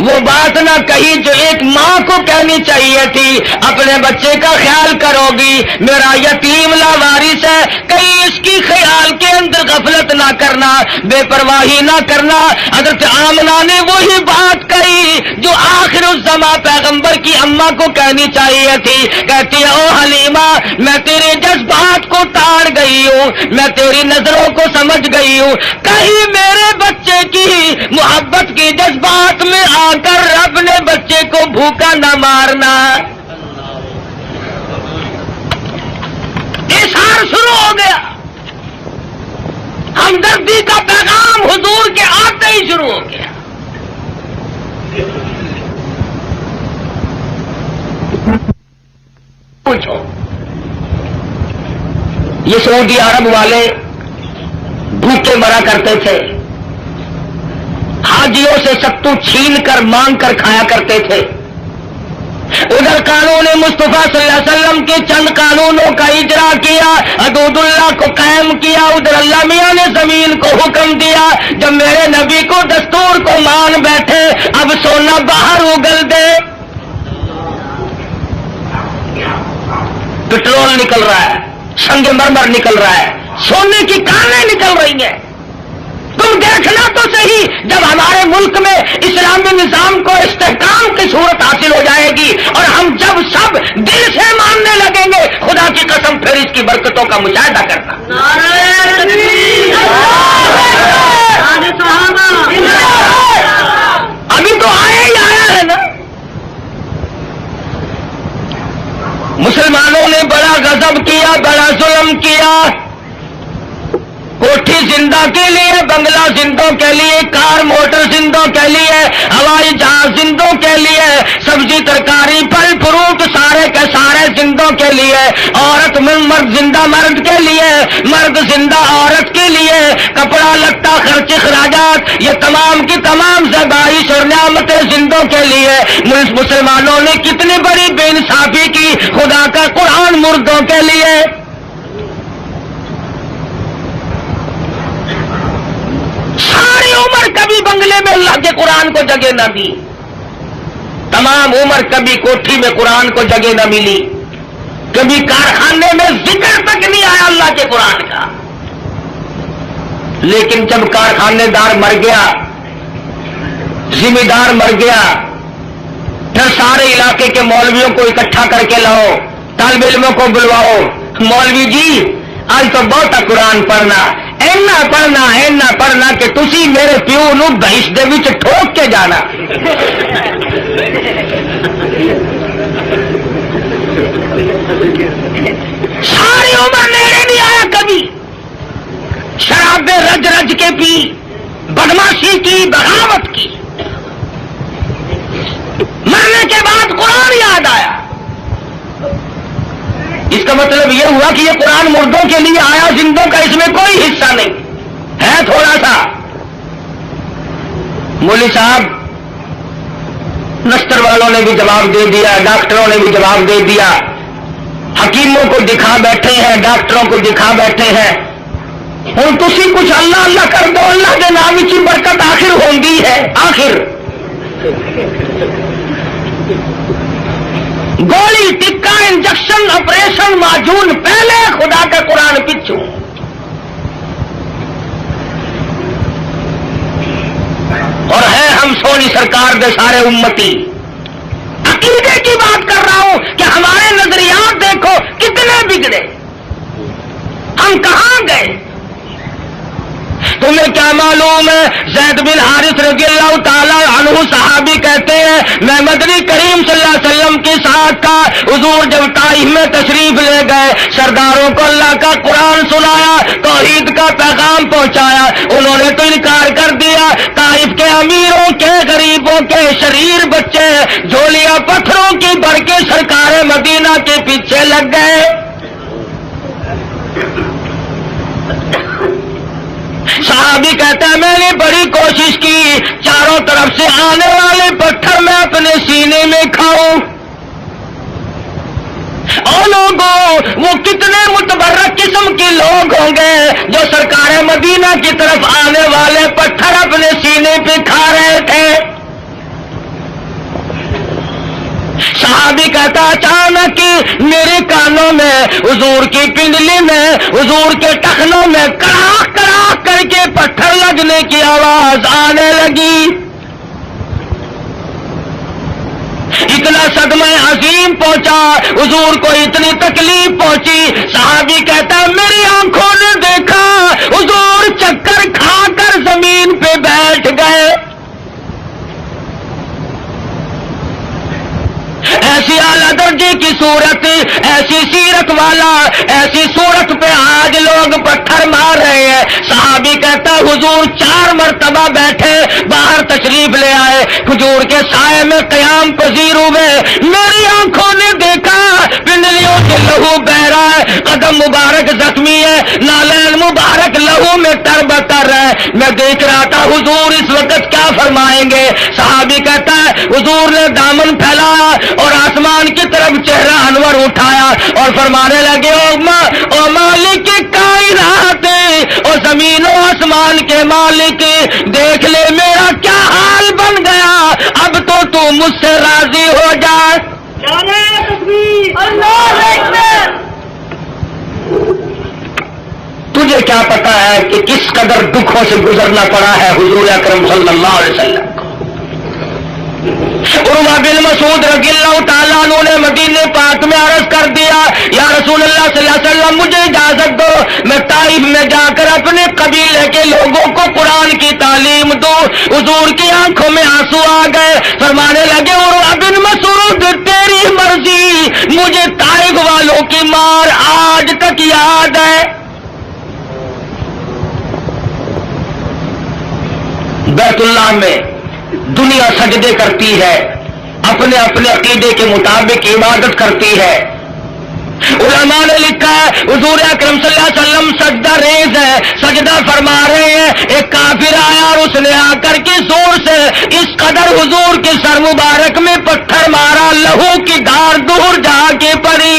وہ بات نہ کہی جو ایک ماں کو کہنی چاہیے تھی، اپنے بچے کا خیال کرو گی، میرا یتیم لاوارث ہے، کہیں اس کی خیال کے اندر غفلت نہ کرنا، بے پرواہی نہ کرنا۔ حضرت آمنہ نے وہی بات کہی جو آخر الزمان پیغمبر کی اماں کو کہنی چاہیے تھی۔ کہتی ہے او حلیمہ میں تیرے جذبات کو تاڑ گئی ہوں، میں تیری نظروں کو سمجھ گئی ہوں، کہیں میرے بچے کی محبت کی جذبات میں آ کر اپنے بچے کو بھوکا نہ مارنا۔ اظہار شروع ہو گیا، ہمدردی کا پیغام حضور کے آتے ہی شروع ہو گیا۔ پوچھو یہ سعودی عرب والے بھوکے مرا کرتے تھے، حاجیوں سے ستو چھین کر مانگ کر کھایا کرتے تھے، ادھر قانون مصطفیٰ صلی اللہ علیہ وسلم کے چند قانونوں کا اجرا کیا، حدود اللہ کو قائم کیا، ادھر اللہ میاں نے زمین کو حکم دیا جب میرے نبی کو دستور کو مان بیٹھے اب سونا باہر اگل دے۔ پٹرول نکل رہا ہے، سنگ مرمر نکل رہا ہے، سونے کی کانیں نکل رہی ہیں، تو تم دیکھنا تو صحیح، جب ہمارے ملک میں اسلامی نظام کو استحکام کی صورت حاصل ہو جائے گی اور ہم جب سب دل سے ماننے لگیں گے، خدا کی قسم پھر اس کی برکتوں کا مشاہدہ کرنا۔ نعرہ تکبیر، ابھی تو آیا ہی آیا ہے نا، مسلمانوں نے بڑا غضب کیا، بڑا ظلم کیا، کوٹھی زندہ کے لیے، بنگلہ زندوں کے لیے، کار موٹر زندوں کے لیے، ہوائی جہاز زندوں کے لیے، سبزی ترکاری پھل فروٹ سارے کے سارے زندوں کے لیے، عورت مرد زندہ مرد کے لیے، مرد زندہ عورت کے لیے، کپڑا لتا خرچ اخراجات یہ تمام کی تمام ذبائح اور نعمتیں زندوں کے لیے۔ مسلمانوں نے کتنی بڑی بے انصافی کی، خدا کا قرآن مردوں کے لیے۔ ساری عمر کبھی بنگلے میں اللہ کے قرآن کو جگہ نہ دی، تمام عمر کبھی کوٹھی میں قرآن کو جگہ نہ ملی، کبھی کارخانے میں ذکر تک نہیں آیا اللہ کے قرآن کا۔ لیکن جب کارخانے دار مر گیا، ذمہ دار مر گیا، پھر سارے علاقے کے مولویوں کو اکٹھا کر کے لاؤ، طالب علموں کو بلواؤ، مولوی جی آج تو بہت قرآن پڑھنا، اینا پڑھنا کہ تسی میرے پیو نو بہش دے وچ ٹھوک کے جانا۔ ساری عمر نیڑے نہیں آیا کبھی، شرابیں رج رج کے پی، بدماشی کی، بغاوت کی، مرنے کے بعد قرآن یاد آیا۔ اس کا مطلب یہ ہوا کہ یہ قرآن مردوں کے لیے آیا، زندوں کا اس میں کوئی حصہ نہیں ہے، تھوڑا سا۔ مولوی صاحب نستر والوں نے بھی جواب دے دیا، ڈاکٹروں نے بھی جواب دے دیا، حکیموں کو دکھا بیٹھے ہیں، ڈاکٹروں کو دکھا بیٹھے ہیں۔ ہوں تسی کچھ اللہ اللہ کر دو، اللہ کے نام کی برکت آخر ہوندی ہے، آخر گولی ٹکا انجیکشن آپریشن معجون پہلے، خدا کا قرآن پچھو۔ اور ہے ہم سونی سرکار دے سارے امتی۔ عقیدے کی بات کر رہا ہوں کہ ہمارے نظریات دیکھو کتنے بگڑے، ہم کہاں گئے۔ تمہیں کیا معلوم ہے، زید بن حارث رضی اللہ تعالی عنہ صحابی کہتے ہیں میں مدنی کریم صلی اللہ علیہ وسلم کی ساتھ تھا، حضور جب طائف میں تشریف لے گئے، سرداروں کو اللہ کا قرآن سنایا، توحید کا پیغام پہنچایا، انہوں نے تو انکار کر دیا۔ طائف کے امیروں کے، غریبوں کے، شریر بچے جھولیاں پتھروں کی بھر کے سرکار مدینہ کے پیچھے لگ گئے۔ صحابی کہتا ہے میں نے بڑی کوشش کی، چاروں طرف سے آنے والے پتھر میں اپنے سینے میں کھاؤں۔ اور لوگوں وہ کتنے متبرک قسم کے لوگ ہوں گے جو سرکار مدینہ کی طرف آنے والے پتھر اپنے سینے پہ کھا رہے تھے۔ صحابی کہتا اچانک میرے کانوں میں، حضور کی پنڈلی میں، حضور کے ٹخنوں میں کڑاک کڑاک کر کے پتھر لگنے کی آواز آنے لگی۔ اتنا صدمہ عظیم پہنچا، حضور کو اتنی تکلیف پہنچی۔ صحابی کہتا میری آنکھوں نے دیکھا حضور چکر کھا کر زمین پہ بیٹھ گئے۔ ایسی اعلیٰ درجے کی صورت، ایسی سیرت والا، ایسی صورت پہ آج لوگ پتھر مار رہے ہیں۔ صحابی کہتا حضور 4 مرتبہ بیٹھے، باہر تشریف لے آئے، حضور کے سائے میں قیام پذیر ہوئے۔ میری آنکھوں نے دیکھا پنڈلیوں سے لہو بہ رہا ہے، قدم مبارک زخمی ہے، نالین مبارک لہو میں تر ہے۔ میں دیکھ رہا تھا حضور اس وقت کیا فرمائیں گے۔ صحابی کہتا ہے حضور نے دامن پھیلایا اور آسمان کی طرف چہرہ انور اٹھایا اور فرمانے لگے او مالک کائنات، اور زمین و آسمان کے مالک، دیکھ لے میرا کیا حال بن گیا، اب تو مجھ سے راضی ہو جا۔ تجھے کیا پتا ہے کہ کس قدر دکھوں سے گزرنا پڑا ہے حضور اکرم صلی اللہ علیہ وسلم کو. عروہ بن مسعود رضی اللہ تعالیٰ عنہ نے مدینے پاک میں عرض کر دیا یا رسول اللہ صلی اللہ علیہ وسلم مجھے اجازت دو میں طائف میں جا کر اپنے قبیلے کے لوگوں کو قرآن کی تعلیم دوں. حضور کی آنکھوں میں آنسو آ گئے. فرمانے لگے عروہ بن مسعود تیری مرضی, مجھے طائف والوں کی مار آج تک یاد ہے. بیت اللہ میں دنیا سجدے کرتی ہے, اپنے اپنے عقیدے کے مطابق عبادت کرتی ہے. علماء نے لکھا ہے حضور اکرم صلی اللہ علیہ وسلم سجدہ ریز ہے, سجدہ فرما رہے ہیں. ایک کافر آیا اور اس نے آ کر کے زور سے اس قدر حضور کے سر مبارک میں پتھر مارا, لہو کی دھار دور جا کے پڑی.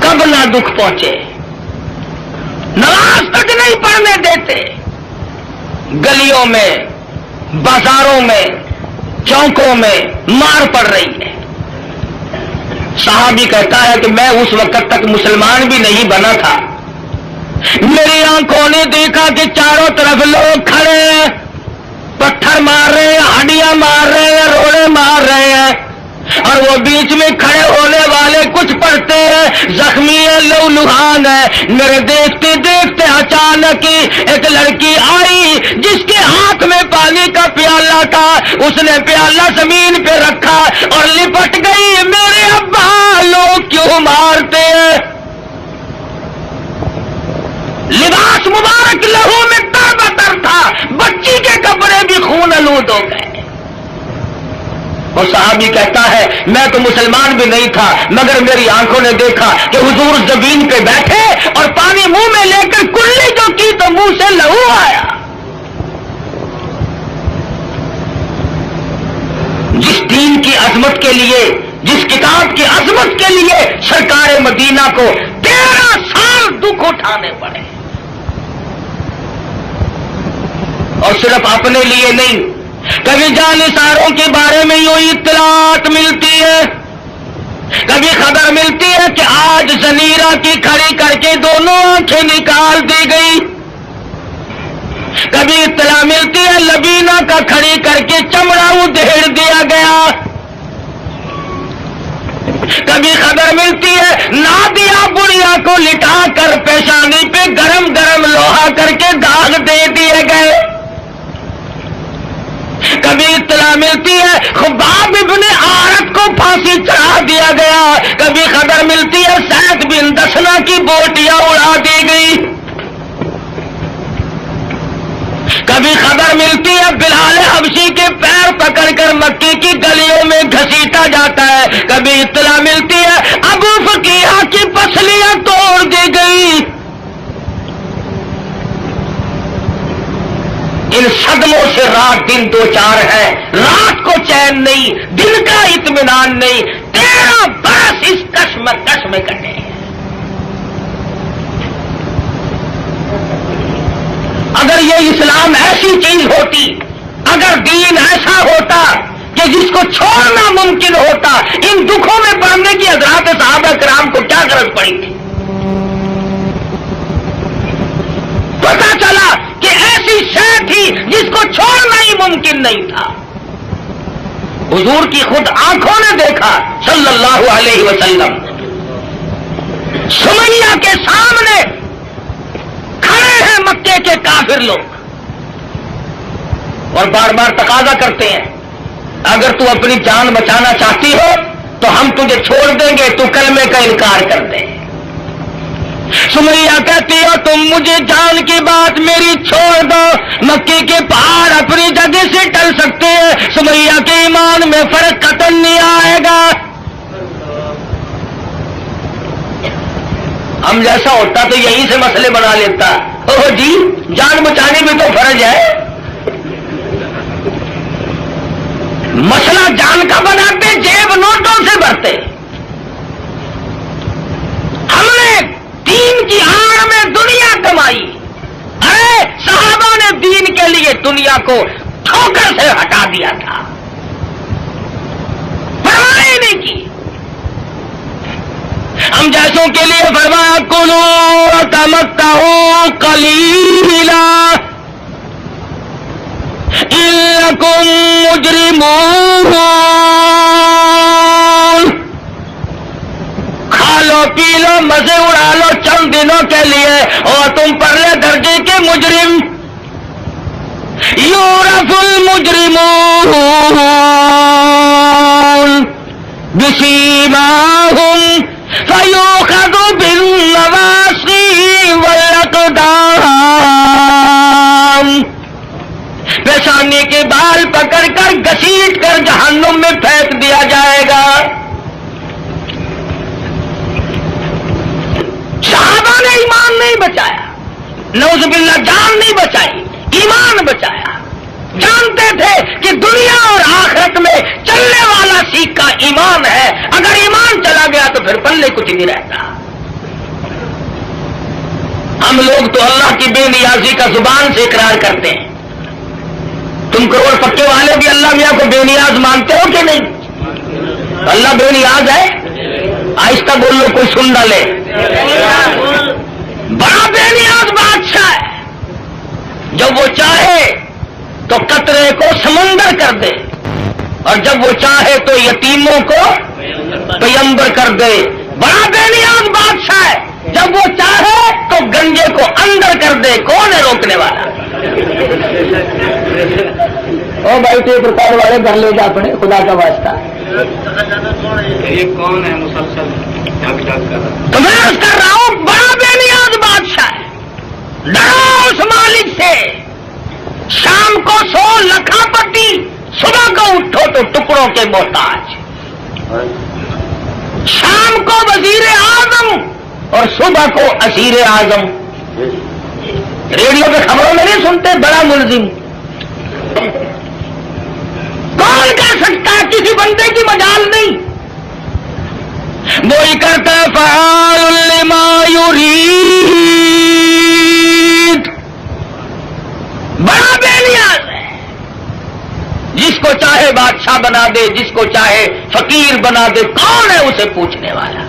کب نہ دکھ پہنچے, نماز تک نہیں پڑھنے دیتے. گلیوں میں, بازاروں میں, چوکوں میں مار پڑ رہی ہے. صحابی کہتا ہے کہ میں اس وقت تک مسلمان بھی نہیں بنا تھا. میری آنکھوں نے دیکھا کہ چاروں طرف لوگ کھڑے ہیں, پتھر مار رہے ہیں, ہڈیاں مار رہے ہیں, روڑے مار رہے ہیں, اور وہ بیچ میں کھڑے ہونے والے کچھ پڑھتے ہیں, زخمی ہے, لو لہان ہے. میرے دیکھتے دیکھتے اچانک ایک لڑکی آئی جس کے ہاتھ میں پانی کا پیالہ تھا. اس نے پیالہ زمین پہ رکھا اور لپٹ گئی. میرے ابا لوگ کیوں مارتے ہیں؟ لباس مبارک لہو میں تر بتر تھا, بچی کے کپڑے بھی خون آلود ہو گئے. اور صحابی کہتا ہے میں تو مسلمان بھی نہیں تھا مگر میری آنکھوں نے دیکھا کہ حضور زمین پہ بیٹھے اور پانی منہ میں لے کر کلی جو کی تو منہ سے لہو آیا. جس دین کی عظمت کے لیے, جس کتاب کی عظمت کے لیے سرکار مدینہ کو 13 سال دکھ اٹھانے پڑے, اور صرف اپنے لیے نہیں, کبھی جانثاروں کے بارے میں یوں اطلاعات ملتی ہے, کبھی خبر ملتی ہے کہ آج زنیرہ کی کھڑی کر کے دونوں آنکھیں نکال دی گئی. کبھی اطلاع ملتی ہے لبینہ کا کھڑی کر کے چمڑا ادھیڑ دیا گیا. کبھی خبر ملتی ہے نادیہ بڑھیا کو لٹا کر پیشانی پہ گرم گرم لوہا کر کے داغ دے دیے گئے. کبھی اطلاع ملتی ہے خباب ابن عارت کو پھانسی چڑھا دیا گیا. کبھی خبر ملتی ہے سعد بن دسنا کی بوٹیاں اڑا دی گئی. کبھی خبر ملتی ہے بلال حبشی کے پیر پکڑ کر مکی کی گلیوں میں گھسیٹا جاتا ہے. کبھی اطلاع ملتی ہے ابو فقیہ کی پسلیاں توڑ دی گئی. ان صدموں سے رات دن دو چار ہے, رات کو چین نہیں, دن کا اطمینان نہیں. 13 برس اس کشمکش میں کٹے ہیں. اگر یہ اسلام ایسی چیز ہوتی, اگر دین ایسا ہوتا کہ جس کو چھوڑنا ممکن ہوتا, ان دکھوں میں پڑنے کی حضرات صحابہ کرام کو کیا غرض پڑی تھی؟ پتا چلا کہ ایسی شے تھی جس کو چھوڑنا ہی ممکن نہیں تھا. حضور کی خود آنکھوں نے دیکھا صلی اللہ علیہ وسلم, سمیہ کے سامنے کھڑے ہیں مکے کے کافر لوگ اور بار بار تقاضا کرتے ہیں اگر تو اپنی جان بچانا چاہتی ہو تو ہم تجھے چھوڑ دیں گے, تو کلمے کا انکار کر دے. سمیہ کہتی ہو تم مجھے جان کی بات میری چھوڑ دو, مکے کے پہاڑ اپنی جگہ سے ٹل سکتے ہیں, سمیہ کے ایمان میں فرق قطعاً نہیں آئے گا. ہم جیسا ہوتا تو یہیں سے مسئلے بنا لیتا. اوہ جی جان بچانے بھی تو فرض ہے. مسئلہ جان کا بناتے, جیب نوٹوں سے بھرتے. ہم نے دین کی آڑ میں دنیا کمائی. ارے صحابہ نے دین کے لیے دنیا کو ٹھوکر سے ہٹا دیا تھا, پرواہ نہیں کی. ہم جیسوں کے لیے فرمایا کلوا وتمتعوا قلیلا انکم مجرمون، کھا لو پی لو مزے اڑا لو چند دنوں کے لیے، اور تم پرلے درجے کے مجرم۔ یعرف المجرمون بسیماہم فیؤخذ بالنواصی والاقدام، پیشانی کے بال پکڑ کر گھسیٹ کر جہنم میں پھینک دیا جائے گا۔ صحابہ نے ایمان نہیں بچایا، نعوذ باللہ جان نہیں بچائی، ایمان بچایا۔ جانتے تھے کہ دنیا اور آخرت میں چلنے والا سیکہ ایمان ہے، اگر ایمان چلا گیا تو پھر پلے کچھ نہیں رہتا۔ ہم لوگ تو اللہ کی بے نیازی کا زبان سے اقرار کرتے ہیں، تم کروڑ پکے والے بھی اللہ میاں کو بے نیاز مانتے ہو کہ نہیں؟ اللہ بے نیاز ہے؟ آہستہ بول لو کوئی سن نہ لے۔ بڑا بے نیاز بادشاہ ہے، جب وہ چاہے تو قطرے کو سمندر کر دے، اور جب وہ چاہے تو یتیموں کو پیمبر کر دے۔ بڑا بے نیاز بادشاہ ہے، جب وہ چاہے تو گنجے کو اندر کر دے، کون ہے روکنے والا؟ او بھائی ٹیپ ریکارڈ والے گھر لے جا اپنے، خدا کا واسطہ۔ یہ کون ہے مسلسل تو میں عرض کر رہا ہوں بڑا بے نیاز بادشاہ ہے، ڈرو اس مالک سے۔ شام کو سو لکھا پتی، صبح کو اٹھو تو ٹکڑوں کے محتاج۔ شام کو وزیر اعظم اور صبح کو اسیر اعظم۔ ریڈیو پہ خبروں میں نہیں سنتے بڑا ملزم؟ کون کہہ سکتا ہے؟ کسی بندے کی مجال نہیں، وہی کرتا ہے فعال لما یرید۔ بڑا بے نیاز ہے، جس کو چاہے بادشاہ بنا دے، جس کو چاہے فقیر بنا دے، کون ہے اسے پوچھنے والا؟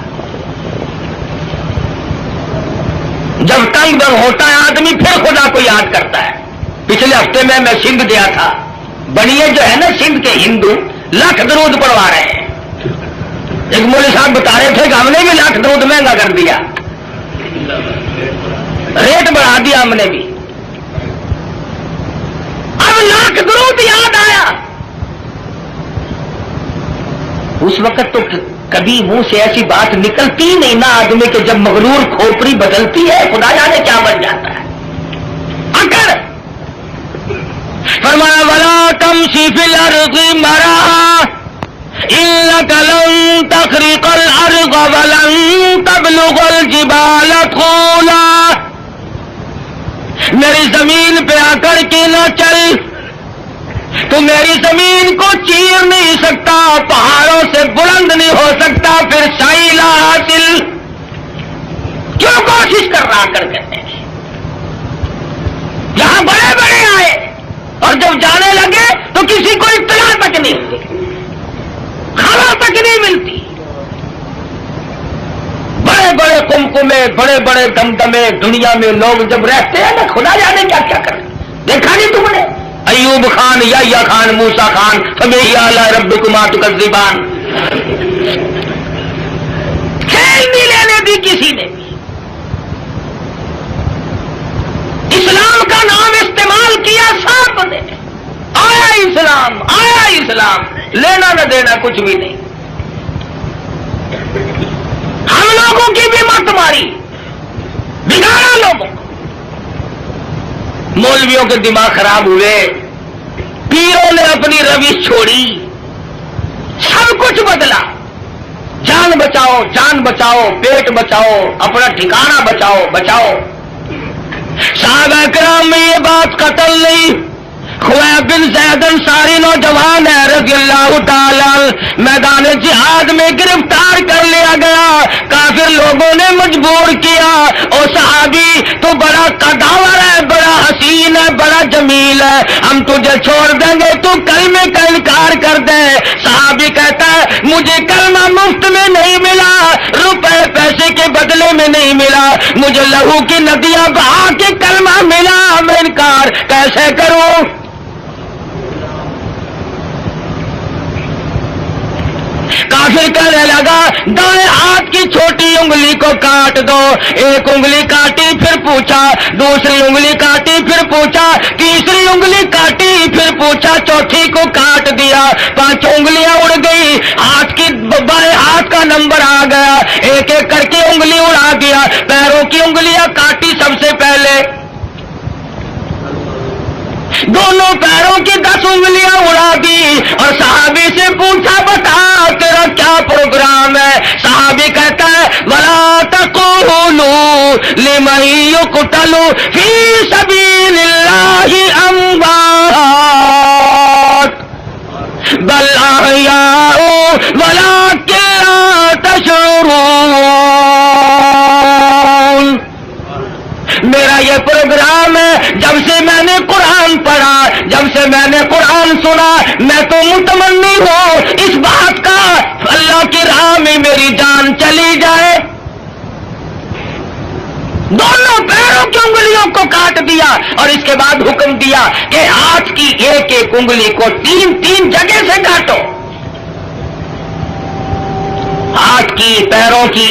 جب تنگ دم ہوتا ہے آدمی پھر خدا کو یاد کرتا ہے۔ پچھلے ہفتے میں سندھ گیا تھا، بڑیے جو ہے نا سندھ کے ہندو لاکھ درود پڑھوا رہے ہیں۔ ایک مولوی صاحب بتا رہے تھے کہ ہم نے بھی لاکھ درود مہنگا کر دیا، ریٹ بڑھا دیا ہم نے بھی۔ اب لاکھ درود یاد آیا، اس وقت تو کبھی منہ سے ایسی بات نکلتی نہیں نا آدمی کہ جب مغرور کھوپڑی بدلتی ہے خدا جانے کیا بن جاتا ہے۔ اگر فرمایا ولا تمشی فی الارض مرحا انک لن تخرق الارض ولن تبلغ الجبال طولا، میری زمین پہ آ کر کے نہ چل، تو میری زمین کو چیر نہیں سکتا، پہاڑوں سے بلند نہیں ہو سکتا، پھر سائلہ حاصل کیوں کوشش کر رہا کر کہتے ہیں؟ یہاں بڑے بڑے آئے اور جب جانے لگے تو کسی کو اطلاع تک نہیں ملتی، خبر تک نہیں ملتی۔ بڑے بڑے کمکمے، بڑے بڑے دمدمے دنیا میں لوگ جب رہتے ہیں نا خدا جانے کیا کیا کریں۔ دیکھا نہیں تم نے ایوب خان، یحییٰ خان، موسیٰ خان، فبأي آلاء ربكما تكذبان، کھیل نہیں لینے دی کسی نے۔ اسلام کا نام استعمال کیا سب نے، آیا اسلام، آیا اسلام، لینا نہ دینا کچھ بھی نہیں۔ ہم لوگوں کی بھی مت ماری، بگاڑا لوگوں کو، مولویوں کے دماغ خراب ہوئے، پیروں نے اپنی روش چھوڑی، سب کچھ بدلا۔ جان بچاؤ، جان بچاؤ، پیٹ بچاؤ، اپنا ٹھکانہ بچاؤ، بچاؤ۔ صحابہ کرام میں یہ بات قتل نہیں۔ خویب بن زید انصاری نوجوان ہے رضی اللہ تعالی، میدان جہاد میں گرفتار کر لیا گیا، کافر لوگوں نے مجبور کیا، او صحابی تو بڑا قداور ہے، بڑا حسین ہے، بڑا جمیل ہے، ہم تجھے چھوڑ دیں گے، تو کلمے کا انکار کر دے۔ صحابی کہتا ہے مجھے کلمہ مفت میں نہیں ملا، روپے پیسے کے بدلے میں نہیں ملا، مجھے لہو کی ندیاں بہا کے کلمہ ملا، میں انکار کیسے کروں؟ کافر کہنے لگا دائیں ہاتھ کی چھوٹی انگلی کو کاٹ دو، ایک انگلی کاٹی پھر پوچھا، دوسری انگلی کاٹی پھر پوچھا، تیسری انگلی کاٹی پھر پوچھا، چوتھی کو کاٹ دیا، 5 انگلیاں اڑ گئی، ہاتھ کی بائیں ہاتھ کا نمبر آ گیا، ایک ایک کر کے انگلی اڑا دیا، پیروں کی انگلیاں کاٹی سب سے پہلے، دونوں پیروں کی 10 انگلیاں اڑا دی، اور صحابی سے پوچھا بتا تیرا کیا پروگرام ہے؟ صحابی کہتا ہے وَلَا تَقُولُوا لِمَن يُقْتَلُ فِي سَبِيلِ اللَّهِ أَمْوَاتٌ بَلْ أَحْيَاءٌ وَلَكِن لَّا تَشْعُرُونَ۔ میرا یہ پروگرام ہے، جب سے میں نے قرآن پڑھا، جب سے میں نے قرآن سنا، میں تو متمنی ہوں اس بات کا اللہ کی راہ میں میری جان چلی جائے۔ دونوں پیروں کی انگلیوں کو کاٹ دیا، اور اس کے بعد حکم دیا کہ ہاتھ کی ایک ایک انگلی کو 3 جگہ سے کاٹو، ہاتھ کی پیروں کی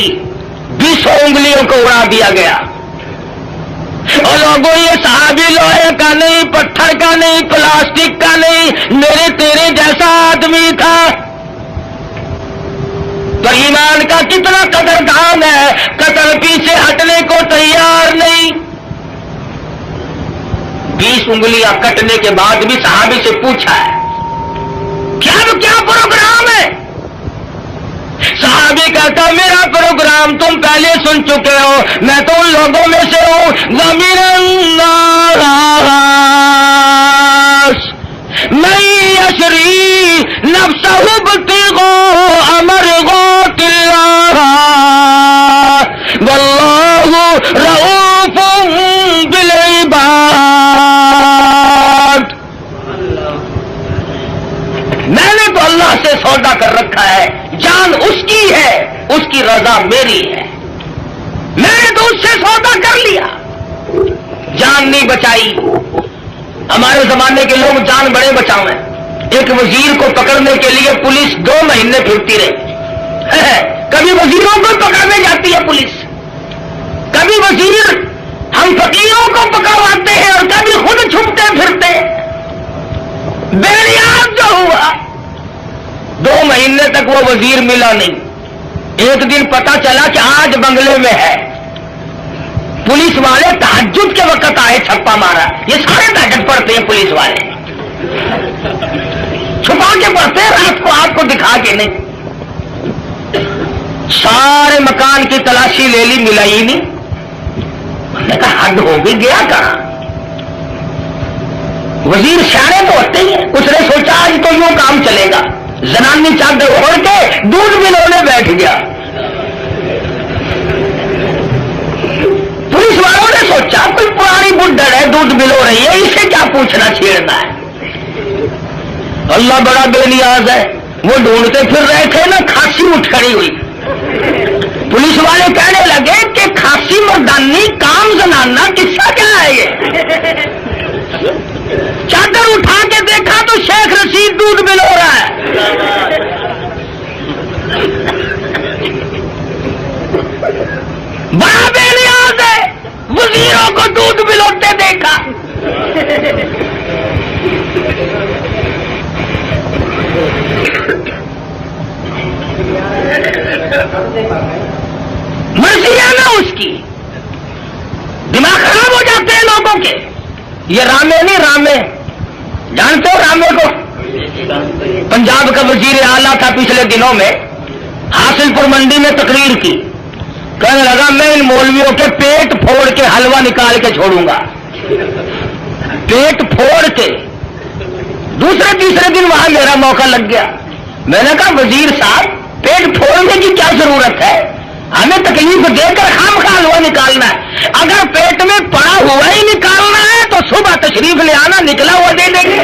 20 انگلیوں کو اڑا دیا گیا۔ اور لوگوں یہ صحابی لوہے کا نہیں، پتھر کا نہیں، پلاسٹک کا نہیں، میرے تیرے جیسا آدمی تھا، تو ایمان کا کتنا قدردان ہے، قتل پیچھے ہٹنے کو تیار نہیں۔ 20 انگلیاں کٹنے کے بعد بھی صحابی سے پوچھا ہے کیا پروگرام ہے؟ صحابی کہتا میرا پروگرام تم پہلے سن چکے ہو، میں تو ان لوگوں میں سے ہوں وَمِنَ النَّاسِ مَن يَشْرِي نَفْسَهُ ابْتِغَاءَ مَرْضَاتِ اللَّهِ وَاللَّهُ رَءُوفٌ بِالْعِبَادِ۔ میں نے تو اللہ سے سودا کر رکھا ہے، جان اس کی ہے، اس کی رضا میری ہے، میں نے تو اس سے سودا کر لیا، جان نہیں بچائی۔ ہمارے زمانے کے لوگ جان بڑے بچاؤ ہیں۔ ایک وزیر کو پکڑنے کے لیے پولیس 2 مہینے پھرتی رہی، کبھی وزیروں کو پکڑنے جاتی ہے پولیس، کبھی وزیر ہم فقیروں کو پکڑواتے ہیں، اور کبھی خود چھپتے پھرتے۔ بےنیاز جو ہوا 2 مہینے تک وہ وزیر ملا نہیں، ایک دن پتا چلا کہ آج بنگلے میں ہے، پولیس والے تہجد کے وقت آئے، چھپا مارا، یہ سارے تہجد پڑھتے ہیں پولیس والے، چھپا کے پڑھتے ہیں، رات کو آپ کو دکھا کے نہیں۔ سارے مکان کی تلاشی لے لی، ملا ہی نہیں، میں نے کہا حد ہو گئی، گیا کہاں؟ وزیر سیانے تو ہوتے ہی ہیں، اس نے سوچا آج تو یوں کام چلے گا، زنانی چادر اوڑھ کے دودھ ملونے بیٹھ گیا۔ پولیس والوں نے سوچا کوئی پرانی بڈھڑ ہے، دودھ ملو رہی ہے، اسے کیا پوچھنا چھیڑنا ہے۔ اللہ بڑا بے نیاز ہے، وہ ڈھونڈتے پھر رہے تھے نا، کھانسی اٹھ کھڑی ہوئی، پولیس والے کہنے لگے کہ کھانسی مردانی کام زنانہ قصہ کیا ہے یہ؟ چادر اٹھا کے دیکھا تو شیخ رشید دودھ ملو رہا ہے۔ بڑا بے نیاز ہے، وزیروں کو دودھ ملوتے دیکھا۔ مرضی ہے نا اس کی، دماغ خراب ہو جاتے ہیں لوگوں کے۔ یہ رامے نہیں، رامے جانتے ہو رامے کو؟ پنجاب کا وزیر اعلیٰ تھا، پچھلے دنوں میں حاصل پور منڈی میں تقریر کی، کہنے لگا میں ان مولویوں کے پیٹ پھوڑ کے حلوہ نکال کے چھوڑوں گا، پیٹ پھوڑ کے۔ دوسرے تیسرے دن وہاں میرا موقع لگ گیا، میں نے کہا وزیر صاحب پیٹ پھوڑنے کی کیا ضرورت ہے، ہمیں تکلیف دے کر خامخواہ حلوہ نکالنا ہے، اگر پیٹ میں پڑا ہوا ہی نکالنا ہے تو صبح تشریف لے آنا، نکلا ہوا دے دیں گے۔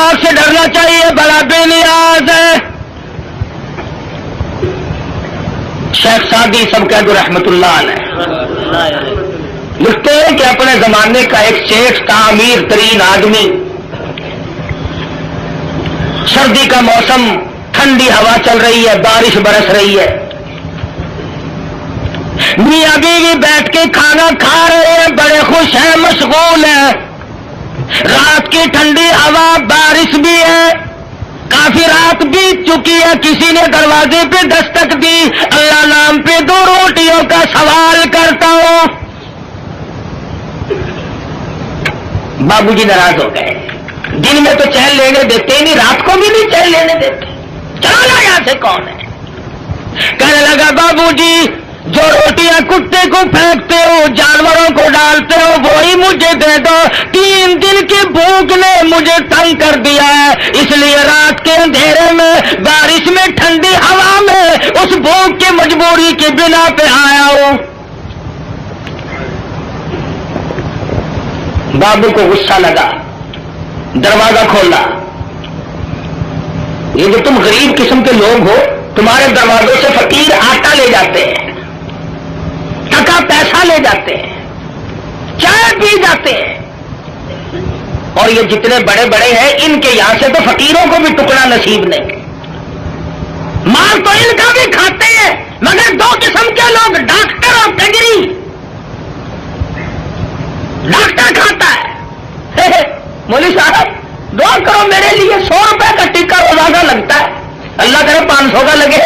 پاک سے ڈرنا چاہیے، بڑا بے نیاز ہے۔ شیخ سعدی سب کہہ دو رحمت اللہ علیہ لکھتے ہیں کہ اپنے زمانے کا ایک شیخ تھا، امیر ترین آدمی، سردی کا موسم، ٹھنڈی ہوا چل رہی ہے، بارش برس رہی ہے، میاں بیوی بیٹھ کے کھانا کھا رہے ہیں، بڑے خوش ہیں، مشغول ہیں، رات کی ٹھنڈی ہوا، بارش بھی ہے، کافی رات بیت چکی ہے، کسی نے دروازے پہ دستک دی، اللہ نام پہ 2 روٹیوں کا سوال کرتا ہوں۔ بابو جی ناراض ہو گئے، دن میں تو چین لینے دیتے ہی نہیں، رات کو بھی نہیں چین لینے دیتے، چلو نا یہاں سے، کون ہے؟ کہنے لگا بابو جی جو روٹیاں کتے کو پھینکتے ہو، جانوروں کو ڈالتے ہو، وہی مجھے دے دو، 3 دن کی بھوک نے مجھے تنگ کر دیا ہے، اس لیے رات کے اندھیرے میں، بارش میں، ٹھنڈی ہوا میں اس بھوک کی مجبوری کی بنا پہ آیا ہوں۔ بابو کو غصہ لگا، دروازہ کھولا، یہ جو تم غریب قسم کے لوگ ہو، تمہارے دروازوں سے فقیر آٹا لے جاتے ہیں، ٹکا پیسہ لے جاتے ہیں، چائے پی جاتے ہیں، اور یہ جتنے بڑے بڑے ہیں ان کے یہاں سے تو فقیروں کو بھی ٹکڑا نصیب نہیں، مال تو ان کا بھی کھاتے ہیں، مگر 2 قسم کے لوگ، ڈاکٹر اور کنجری۔ ڈاکٹر کھاتا ہے، مولوی صاحب دعا کرو میرے لیے، 100 روپے کا ٹکا روزانہ لگتا ہے، اللہ کرے 500 کا لگے۔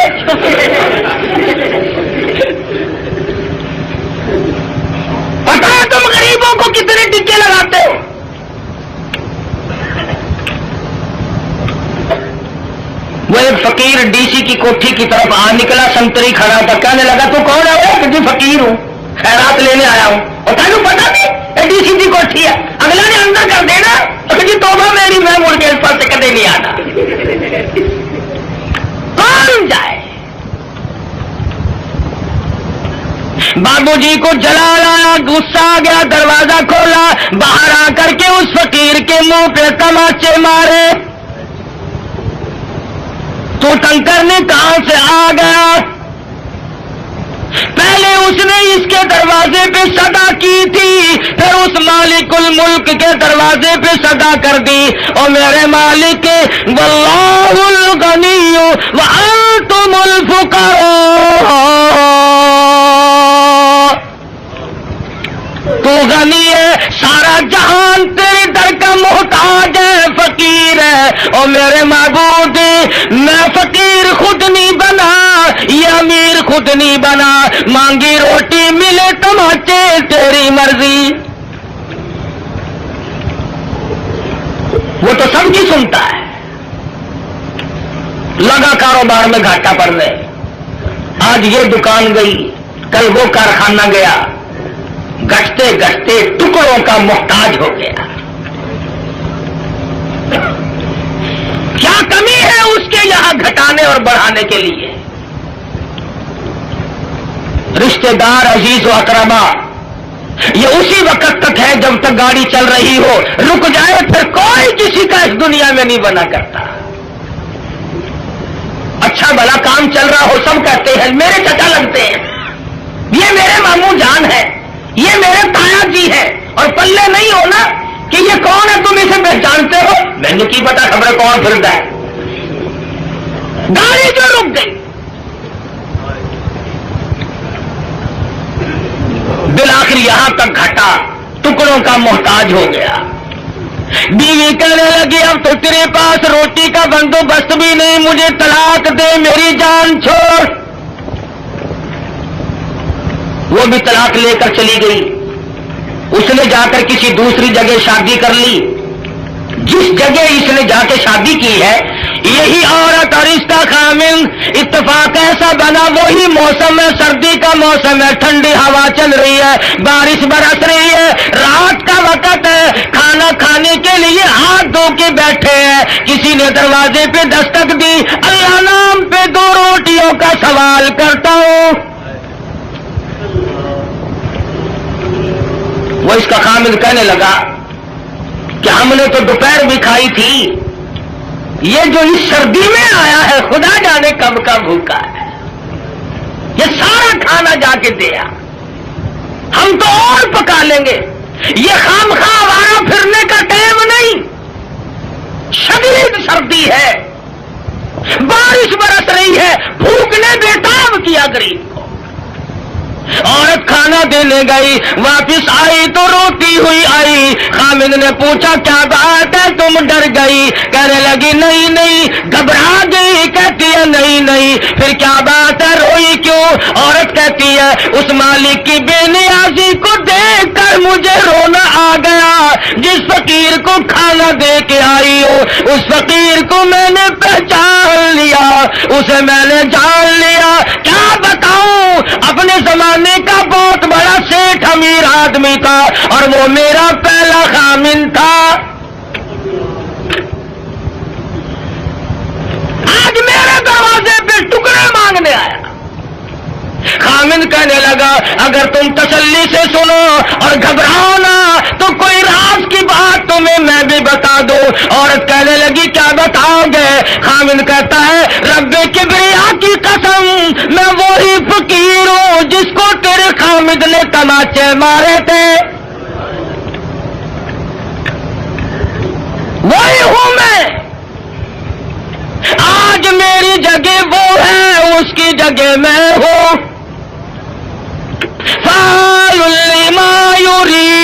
پتا ہے تم غریبوں کو کتنے ٹکے لگاتے ہو؟ وہ ایک فقیر ڈی سی کی کوٹھی کی طرف آ نکلا، سنتری کھڑا تھا، کہنے لگا تو کون ہے؟ وہ کہ جی فقیر ہوں، خیرات لینے آیا ہوں۔ اور تمہیں پتا نہیں ڈی سی کی کوٹھی ہے؟ اگلا نے اندر کر دینا، تو جی توبہ میری، میں مڑ کے اس پر سے کدے نہیں آنا۔ کون جائے؟ بابو جی کو جلال آیا، غصہ آ گیا، دروازہ کھولا، باہر آ کر کے اس فقیر کے منہ پہ تماچے مارے۔ تو تنگ کرنے کہاں سے آ گیا؟ پہلے اس نے اس کے دروازے پہ صدا کی تھی، پھر اس مالک الملک کے دروازے پہ صدا کر دی، اور میرے مالک واللہ الغنی وانتم الفقراء، تو غنی ہے، سارا جہان تیرے در کا محتاج ہے، فقیر ہے، اور میرے معبود میں فقیر خود نہیں بنا، یہ امیر خود نہیں بنا، مانگی روٹی ملے تماچے تیری مرضی۔ وہ تو سب کی سنتا ہے، لگا کاروبار میں گھاٹا پڑنے، آج یہ دکان گئی، کل وہ کارخانہ گیا، گھٹتے گھٹتے ٹکڑوں کا محتاج ہو گیا۔ کیا کمی ہے اس کے یہاں گھٹانے اور بڑھانے کے لیے؟ رشتہ دار، عزیز و اقربا، یہ اسی وقت تک ہے جب تک گاڑی چل رہی ہو، رک جائے پھر کوئی کسی کا اس دنیا میں نہیں بنا کرتا۔ اچھا بھلا کام چل رہا ہو، سب کہتے ہیں میرے چچا لگتے ہیں، یہ میرے ماموں جان ہے، یہ میرے تایا جی ہے، اور پلے نہیں ہونا کہ یہ کون ہے، تم اسے پہچانتے ہو؟ میں نے کی پتا خبر کون پھرتا ہے۔ گاڑی جو رک گئی، بالآخر یہاں تک گھٹا، ٹکڑوں کا محتاج ہو گیا۔ بیوی کہنے لگی اب تو تیرے پاس روٹی کا بندوبست بھی نہیں، مجھے طلاق دے، میری جان چھوڑ۔ وہ بھی طلاق لے کر چلی گئی، اس نے جا کر کسی دوسری جگہ شادی کر لی، جس جگہ اس نے جا کے شادی کی ہے یہی عورت اور رشتہ خامن، اتفاق ایسا بنا وہی موسم ہے، سردی کا موسم ہے، ٹھنڈی ہوا چل رہی ہے، بارش برس رہی ہے، رات کا وقت ہے، کھانا کھانے کے لیے ہاتھ دھو کے بیٹھے ہیں، کسی نے دروازے پہ دستک دی، اللہ نام پہ 2 روٹیوں کا سوال کرتا ہوں۔ وہ اس کا خامد کہنے لگا کہ ہم نے تو دوپہر بھی کھائی تھی، یہ جو اس سردی میں آیا ہے خدا جانے کب کا بھوکا ہے، یہ سارا کھانا جا کے دیا، ہم تو اور پکا لیں گے، یہ خامخواہ آوارہ پھرنے کا ٹائم نہیں، شدید سردی ہے، بارش برس رہی ہے، بھوک نے بےتاب کیا غریب کو۔ عورت کھانا دینے گئی، واپس آئی تو روتی ہوئی آئی، خامد نے پوچھا کیا بات ہے تم ڈر گئی؟ کہنے لگی نہیں نہیں، گھبرا گئی، کہتی ہے نہیں نہیں، پھر کیا بات ہے روئی کیوں؟ عورت کہتی ہے اس مالک کی بے نیازی کو دیکھ کر مجھے رونا آ گیا، جس فقیر کو کھانا دے کے آئی ہوں اس فقیر کو میں نے پہچان لیا، اسے میں نے جان لیا، کیا بتاؤں، اپنے زمانے کا بہت بڑا سیٹھ امیر آدمی تھا اور وہ میرا پہلا خامن تھا، آج میرے دروازے پہ ٹکڑے مانگنے آیا۔ خامن کہنے لگا اگر تم تسلی سے سنو اور گھبراؤ نہ تو کوئی راز کی بات تمہیں میں بھی بتا دوں۔ عورت کہنے لگی کیا بتاؤ گے؟ خامن کہتا ہے رب کبریا کی قسم میں وہی فقیر ہوں جس کو تیرے خامد نے تماچے مارے تھے، وہی ہوں میں، آج میری جگہ وہ ہے اس کی جگہ میں ہوں، فعال لما یرید،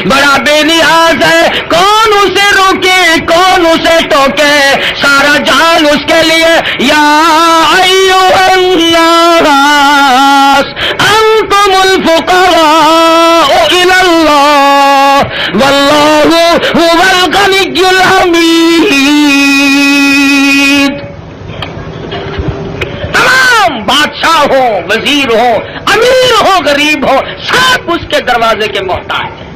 بڑا بے نیاز ہے، کون اسے روکے کون اسے ٹوکے، سارا جہان اس کے لیے، یا ایھا الناس انتم الفقراء الی اللہ واللہ هو الغنی الحمید۔ تمام بادشاہ ہو، وزیر ہو، امیر ہو، غریب ہو، سب اس کے دروازے کے محتاج ہیں۔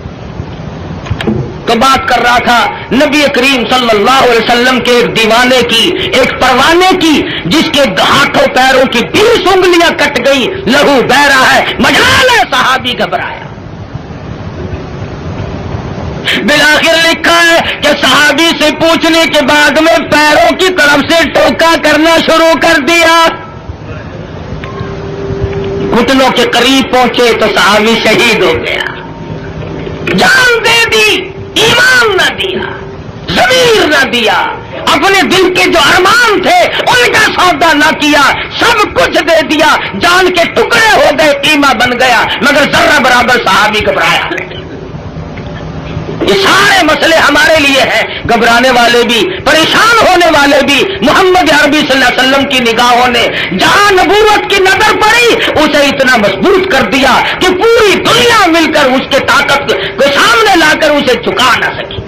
تو بات کر رہا تھا نبی کریم صلی اللہ علیہ وسلم کے ایک دیوانے کی، ایک پروانے کی، جس کے ہاتھوں پیروں کی 20 انگلیاں کٹ گئی، لہو بہ رہا ہے، مجال ہے، صحابی گھبرایا۔ بالآخر لکھا ہے کہ صحابی سے پوچھنے کے بعد میں پیروں کی طرف سے ٹوکا کرنا شروع کر دیا، گھٹنوں کے قریب پہنچے تو صحابی شہید ہو گیا، جان دے دی، ایمان نہ دیا، ضمیر نہ دیا، اپنے دل کے جو ارمان تھے ان کا سودا نہ کیا، سب کچھ دے دیا، جان کے ٹکڑے ہو گئے، قیمہ بن گیا، مگر ذرہ برابر صحابی گھبرایا نہیں۔ یہ سارے مسئلے ہمارے لیے ہیں، گھبرانے والے بھی، پریشان ہونے والے بھی۔ محمد عربی صلی اللہ علیہ وسلم کی نگاہوں نے جہاں نبوت کی نظر پڑی اسے اتنا مضبوط کر دیا کہ پوری دنیا مل کر اس کے طاقت کو سامنے لا کر اسے جھکا نہ سکی۔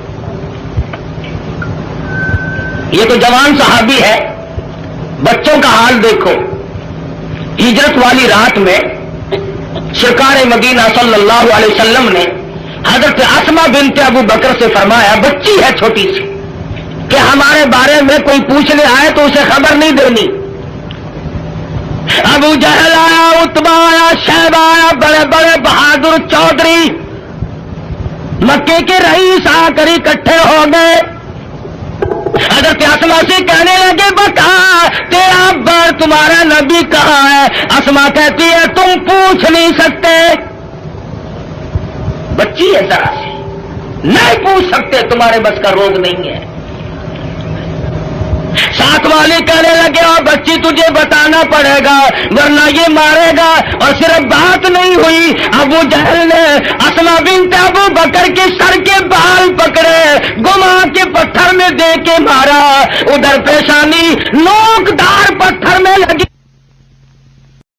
یہ تو جوان صحابی ہے، بچوں کا حال دیکھو۔ ہجرت والی رات میں سرکار مدینہ صلی اللہ علیہ وسلم نے حضرت اسما بنت ابو بکر سے فرمایا، بچی ہے چھوٹی سی، کہ ہمارے بارے میں کوئی پوچھنے آئے تو اسے خبر نہیں دینی۔ ابو جہل آیا، عتبہ آیا، شیبہ آیا، بڑے بڑے بہادر چودھری مکے کے رئیس آ کر اکٹھے ہو گئے، حضرت اسما سے کہنے لگے بتا تیرا بار تمہارا نبی کہاں ہے؟ اسما کہتی ہے تم پوچھ نہیں سکتے، بچی ہے ذرا سی، نہیں پوچھ سکتے، تمہارے بس کا روگ نہیں ہے۔ ساتھ والے کہنے لگے اور بچی تجھے بتانا پڑے گا ورنہ یہ مارے گا، اور صرف بات نہیں ہوئی، ابو جہل نے اسما بنت ابو بکر کے سر کے بال پکڑے، گما کے پتھر میں دے کے مارا، ادھر پیشانی نوک دار پتھر میں لگی